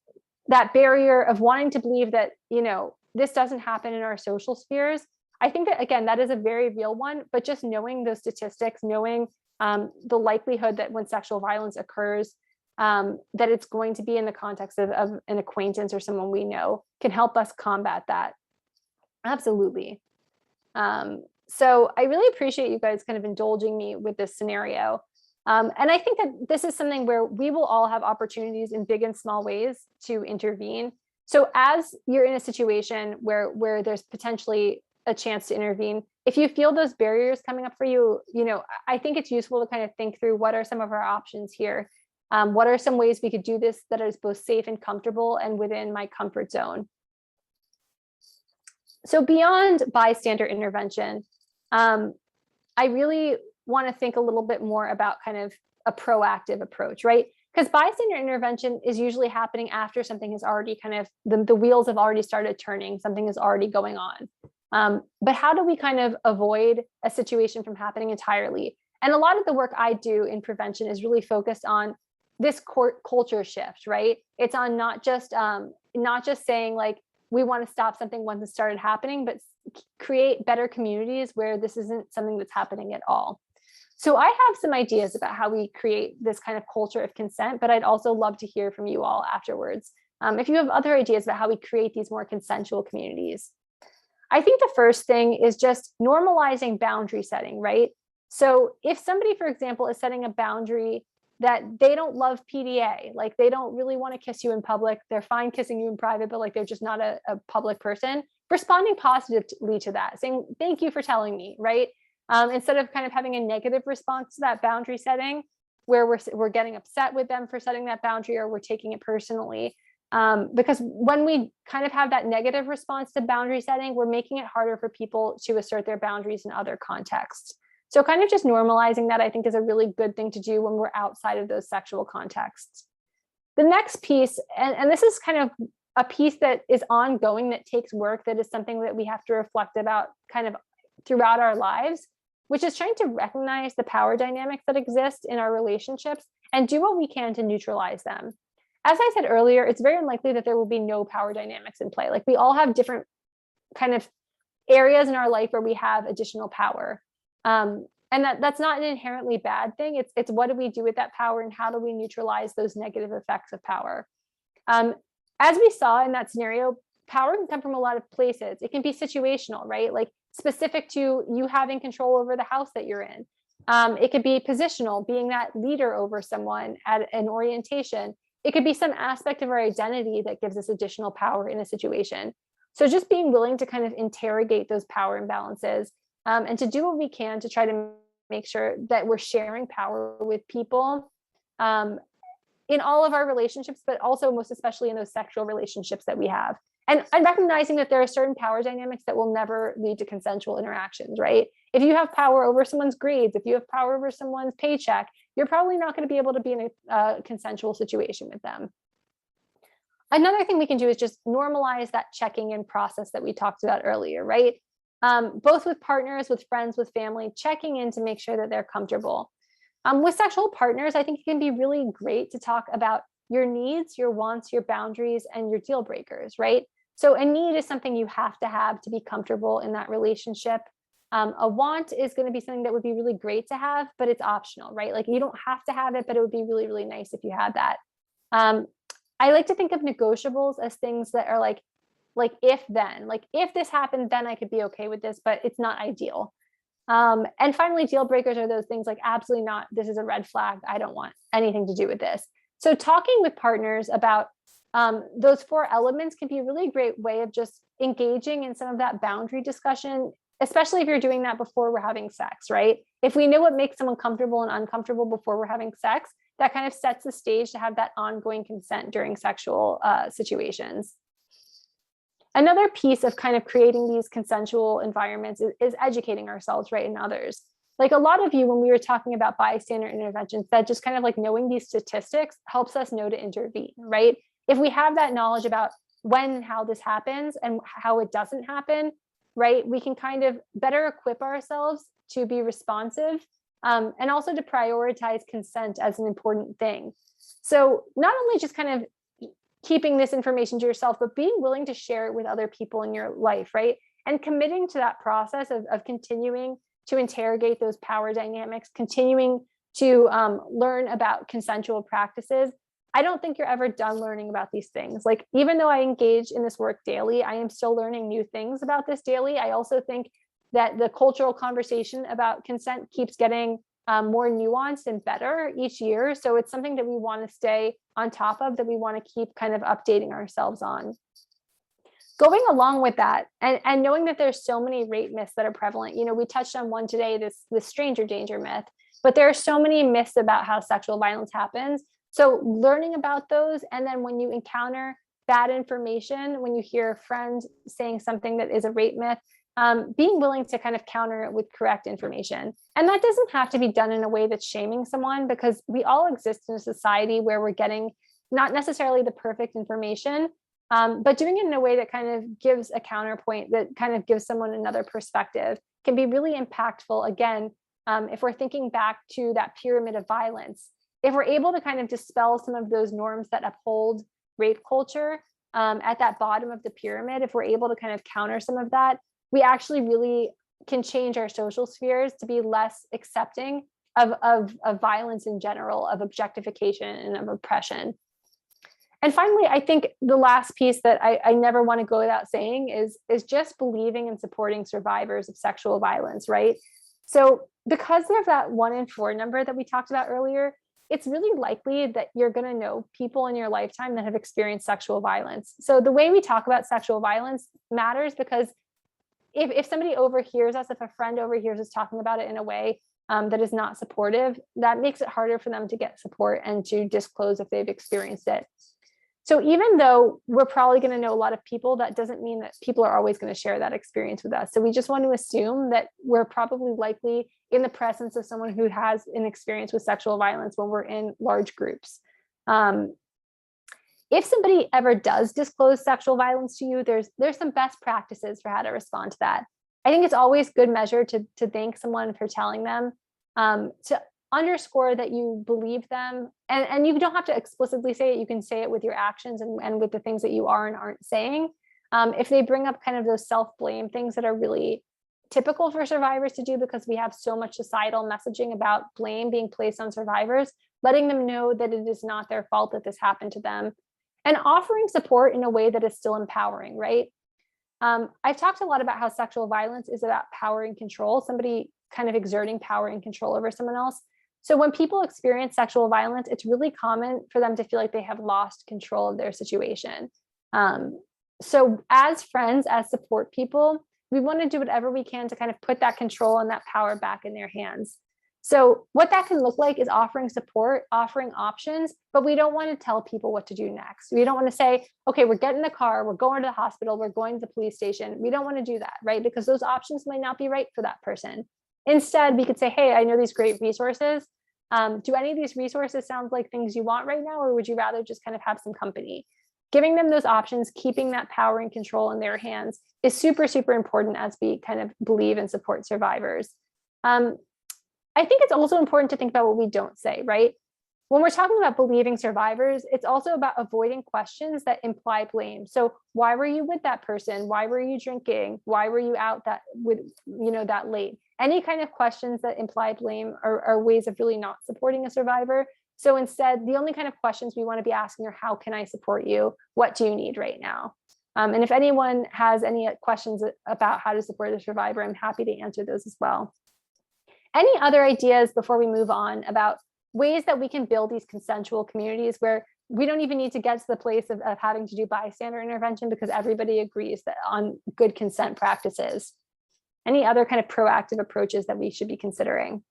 that barrier of wanting to believe that, you know, this doesn't happen in our social spheres. I think that, again, that is a very real one, but just knowing those statistics, knowing the likelihood that when sexual violence occurs, that it's going to be in the context of an acquaintance or someone we know can help us combat that. Absolutely. So I really appreciate you guys kind of indulging me with this scenario. And I think that this is something where we will all have opportunities in big and small ways to intervene. So as you're in a situation where there's potentially a chance to intervene, if you feel those barriers coming up for you, you know, I think it's useful to kind of think through what are some of our options here. What are some ways we could do this that is both safe and comfortable and within my comfort zone? So beyond bystander intervention, I really want to think a little bit more about kind of a proactive approach, right? Because bystander intervention is usually happening after something has already kind of, the wheels have already started turning, something is already going on. But how do we kind of avoid a situation from happening entirely? And a lot of the work I do in prevention is really focused on this culture shift, right? It's on not just saying like, we want to stop something once it started happening, but create better communities where this isn't something that's happening at all. So I have some ideas about how we create this kind of culture of consent, but I'd also love to hear from you all afterwards. If you have other ideas about how we create these more consensual communities. I think the first thing is just normalizing boundary setting, right? So if somebody, for example, is setting a boundary that they don't love PDA, like they don't really want to kiss you in public, they're fine kissing you in private, but like they're just not a public person, responding positively to that, saying, thank you for telling me, right? Instead of kind of having a negative response to that boundary setting, where we're getting upset with them for setting that boundary or we're taking it personally. Because when we kind of have that negative response to boundary setting, we're making it harder for people to assert their boundaries in other contexts. So kind of just normalizing that, I think, is a really good thing to do when we're outside of those sexual contexts. The next piece, and this is kind of a piece that is ongoing, that takes work, that is something that we have to reflect about kind of throughout our lives, which is trying to recognize the power dynamics that exist in our relationships and do what we can to neutralize them. As I said earlier, it's very unlikely that there will be no power dynamics in play. Like we all have different kind of areas in our life where we have additional power. And that's not an inherently bad thing. It's what do we do with that power and how do we neutralize those negative effects of power? As we saw in that scenario, power can come from a lot of places. It can be situational, right? Like specific to you having control over the house that you're in. It could be positional, being that leader over someone at an orientation. It could be some aspect of our identity that gives us additional power in a situation. So just being willing to kind of interrogate those power imbalances, and to do what we can to try to make sure that we're sharing power with people, in all of our relationships, but also most especially in those sexual relationships that we have. And recognizing that there are certain power dynamics that will never lead to consensual interactions, right? If you have power over someone's grades, if you have power over someone's paycheck, you're probably not going to be able to be in a consensual situation with them. Another thing we can do is just normalize that checking in process that we talked about earlier, right? Both with partners, with friends, with family, checking in to make sure that they're comfortable. With sexual partners, I think it can be really great to talk about your needs, your wants, your boundaries, and your deal breakers, right? So a need is something you have to be comfortable in that relationship. A want is going to be something that would be really great to have, but it's optional, right? Like you don't have to have it, but it would be really, really nice if you had that. I like to think of negotiables as things that are like if then, like if this happened, then I could be okay with this, but it's not ideal. And finally, deal breakers are those things like absolutely not, this is a red flag, I don't want anything to do with this. So talking with partners about those 4 elements can be a really great way of just engaging in some of that boundary discussion, especially if you're doing that before we're having sex, right? If we know what makes someone comfortable and uncomfortable before we're having sex, that kind of sets the stage to have that ongoing consent during sexual situations. Another piece of kind of creating these consensual environments is educating ourselves, right, and others. Like a lot of you, when we were talking about bystander interventions, that just kind of like knowing these statistics helps us know to intervene, right? If we have that knowledge about when and how this happens and how it doesn't happen, right, we can kind of better equip ourselves to be responsive, and also to prioritize consent as an important thing. So not only just kind of keeping this information to yourself, but being willing to share it with other people in your life, right? And committing to that process of continuing to interrogate those power dynamics, continuing to learn about consensual practices. I don't think you're ever done learning about these things. Like, even though I engage in this work daily, I am still learning new things about this daily. I also think that the cultural conversation about consent keeps getting more nuanced and better each year. So it's something that we want to stay on top of, that we want to keep kind of updating ourselves on. Going along with that, and knowing that there's so many rape myths that are prevalent. You know, we touched on one today, this stranger danger myth, but there are so many myths about how sexual violence happens. So learning about those, and then when you encounter bad information, when you hear a friend saying something that is a rape myth, being willing to kind of counter it with correct information. And that doesn't have to be done in a way that's shaming someone, because we all exist in a society where we're getting not necessarily the perfect information, but doing it in a way that kind of gives a counterpoint, that kind of gives someone another perspective, can be really impactful. Again, if we're thinking back to that pyramid of violence, if we're able to kind of dispel some of those norms that uphold rape culture at that bottom of the pyramid, if we're able to kind of counter some of that, we actually really can change our social spheres to be less accepting of violence in general, of objectification and of oppression. And finally, I think the last piece that I never want to go without saying is just believing and supporting survivors of sexual violence, right? So because of that 1 in 4 number that we talked about earlier, it's really likely that you're going to know people in your lifetime that have experienced sexual violence. So the way we talk about sexual violence matters, because if somebody overhears us, if a friend overhears us talking about it in a way that is not supportive, that makes it harder for them to get support and to disclose if they've experienced it. So even though we're probably going to know a lot of people, that doesn't mean that people are always going to share that experience with us. So we just want to assume that we're probably likely in the presence of someone who has an experience with sexual violence when we're in large groups. If somebody ever does disclose sexual violence to you, there's some best practices for how to respond to that. I think it's always good measure to thank someone for telling them, to underscore that you believe them. And you don't have to explicitly say it. You can say it with your actions and with the things that you are and aren't saying. If they bring up kind of those self-blame things that are really typical for survivors to do, because we have so much societal messaging about blame being placed on survivors, letting them know that it is not their fault that this happened to them, and offering support in a way that is still empowering, right? I've talked a lot about how sexual violence is about power and control, somebody kind of exerting power and control over someone else. So when people experience sexual violence, it's really common for them to feel like they have lost control of their situation. So as friends, as support people, we want to do whatever we can to kind of put that control and that power back in their hands. So what that can look like is offering support, offering options, but we don't want to tell people what to do next. We don't want to say, okay, we're getting in the car, we're going to the hospital, we're going to the police station. We don't want to do that, right? Because those options might not be right for that person. Instead, we could say, hey, I know these great resources. Do any of these resources sound like things you want right now, or would you rather just kind of have some company? Giving them those options, keeping that power and control in their hands is super, super important as we kind of believe and support survivors. I think it's also important to think about what we don't say, right? When we're talking about believing survivors, it's also about avoiding questions that imply blame. So why were you with that person? Why were you drinking? Why were you out that late? Any kind of questions that imply blame are ways of really not supporting a survivor. So instead, the only kind of questions we want to be asking are, how can I support you? What do you need right now? And if anyone has any questions about how to support a survivor, I'm happy to answer those as well. Any other ideas before we move on about ways that we can build these consensual communities where we don't even need to get to the place of having to do bystander intervention because everybody agrees that on good consent practices? Any other kind of proactive approaches that we should be considering?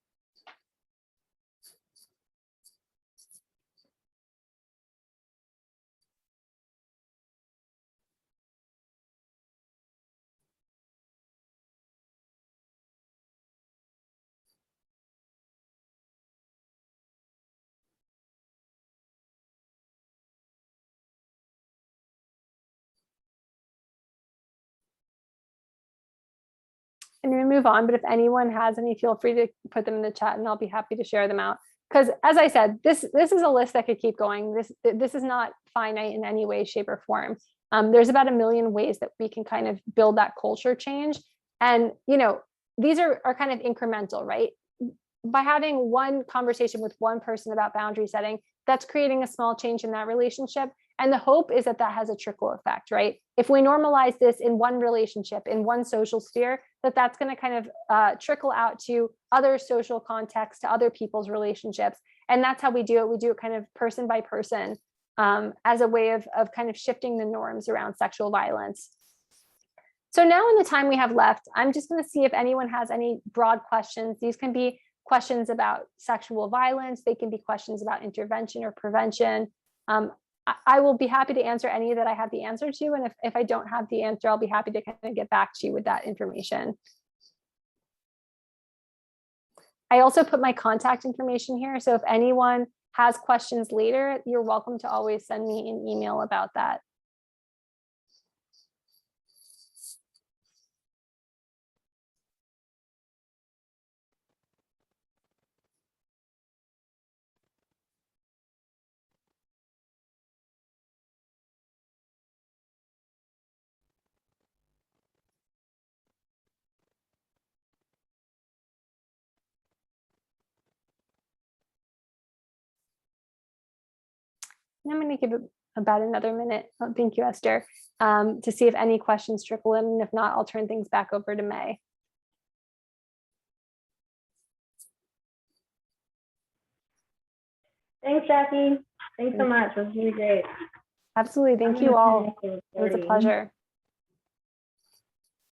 I'm going to move on, but if anyone has any, feel free to put them in the chat and I'll be happy to share them out. Because as I said, this is a list that could keep going. This is not finite in any way, shape, or form. There's about 1 million ways that we can kind of build that culture change. And, these are kind of incremental, right? By having one conversation with one person about boundary setting, that's creating a small change in that relationship. And the hope is that that has a trickle effect, right? If we normalize this in one relationship, in one social sphere, that's going to kind of trickle out to other social contexts, to other people's relationships. And that's how we do it. We do it kind of person by person as a way of kind of shifting the norms around sexual violence. So now in the time we have left, I'm just going to see if anyone has any broad questions. These can be questions about sexual violence. They can be questions about intervention or prevention. I will be happy to answer any that I have the answer to. And if I don't have the answer, I'll be happy to kind of get back to you with that information. I also put my contact information here. So if anyone has questions later, you're welcome to always send me an email about that. I'm going to give it about another minute. Oh, thank you, Esther, to see if any questions trickle in. And if not, I'll turn things back over to May. Thanks, Jackie. Thanks so much. It was really great. Absolutely. Thank you all. It was a pleasure.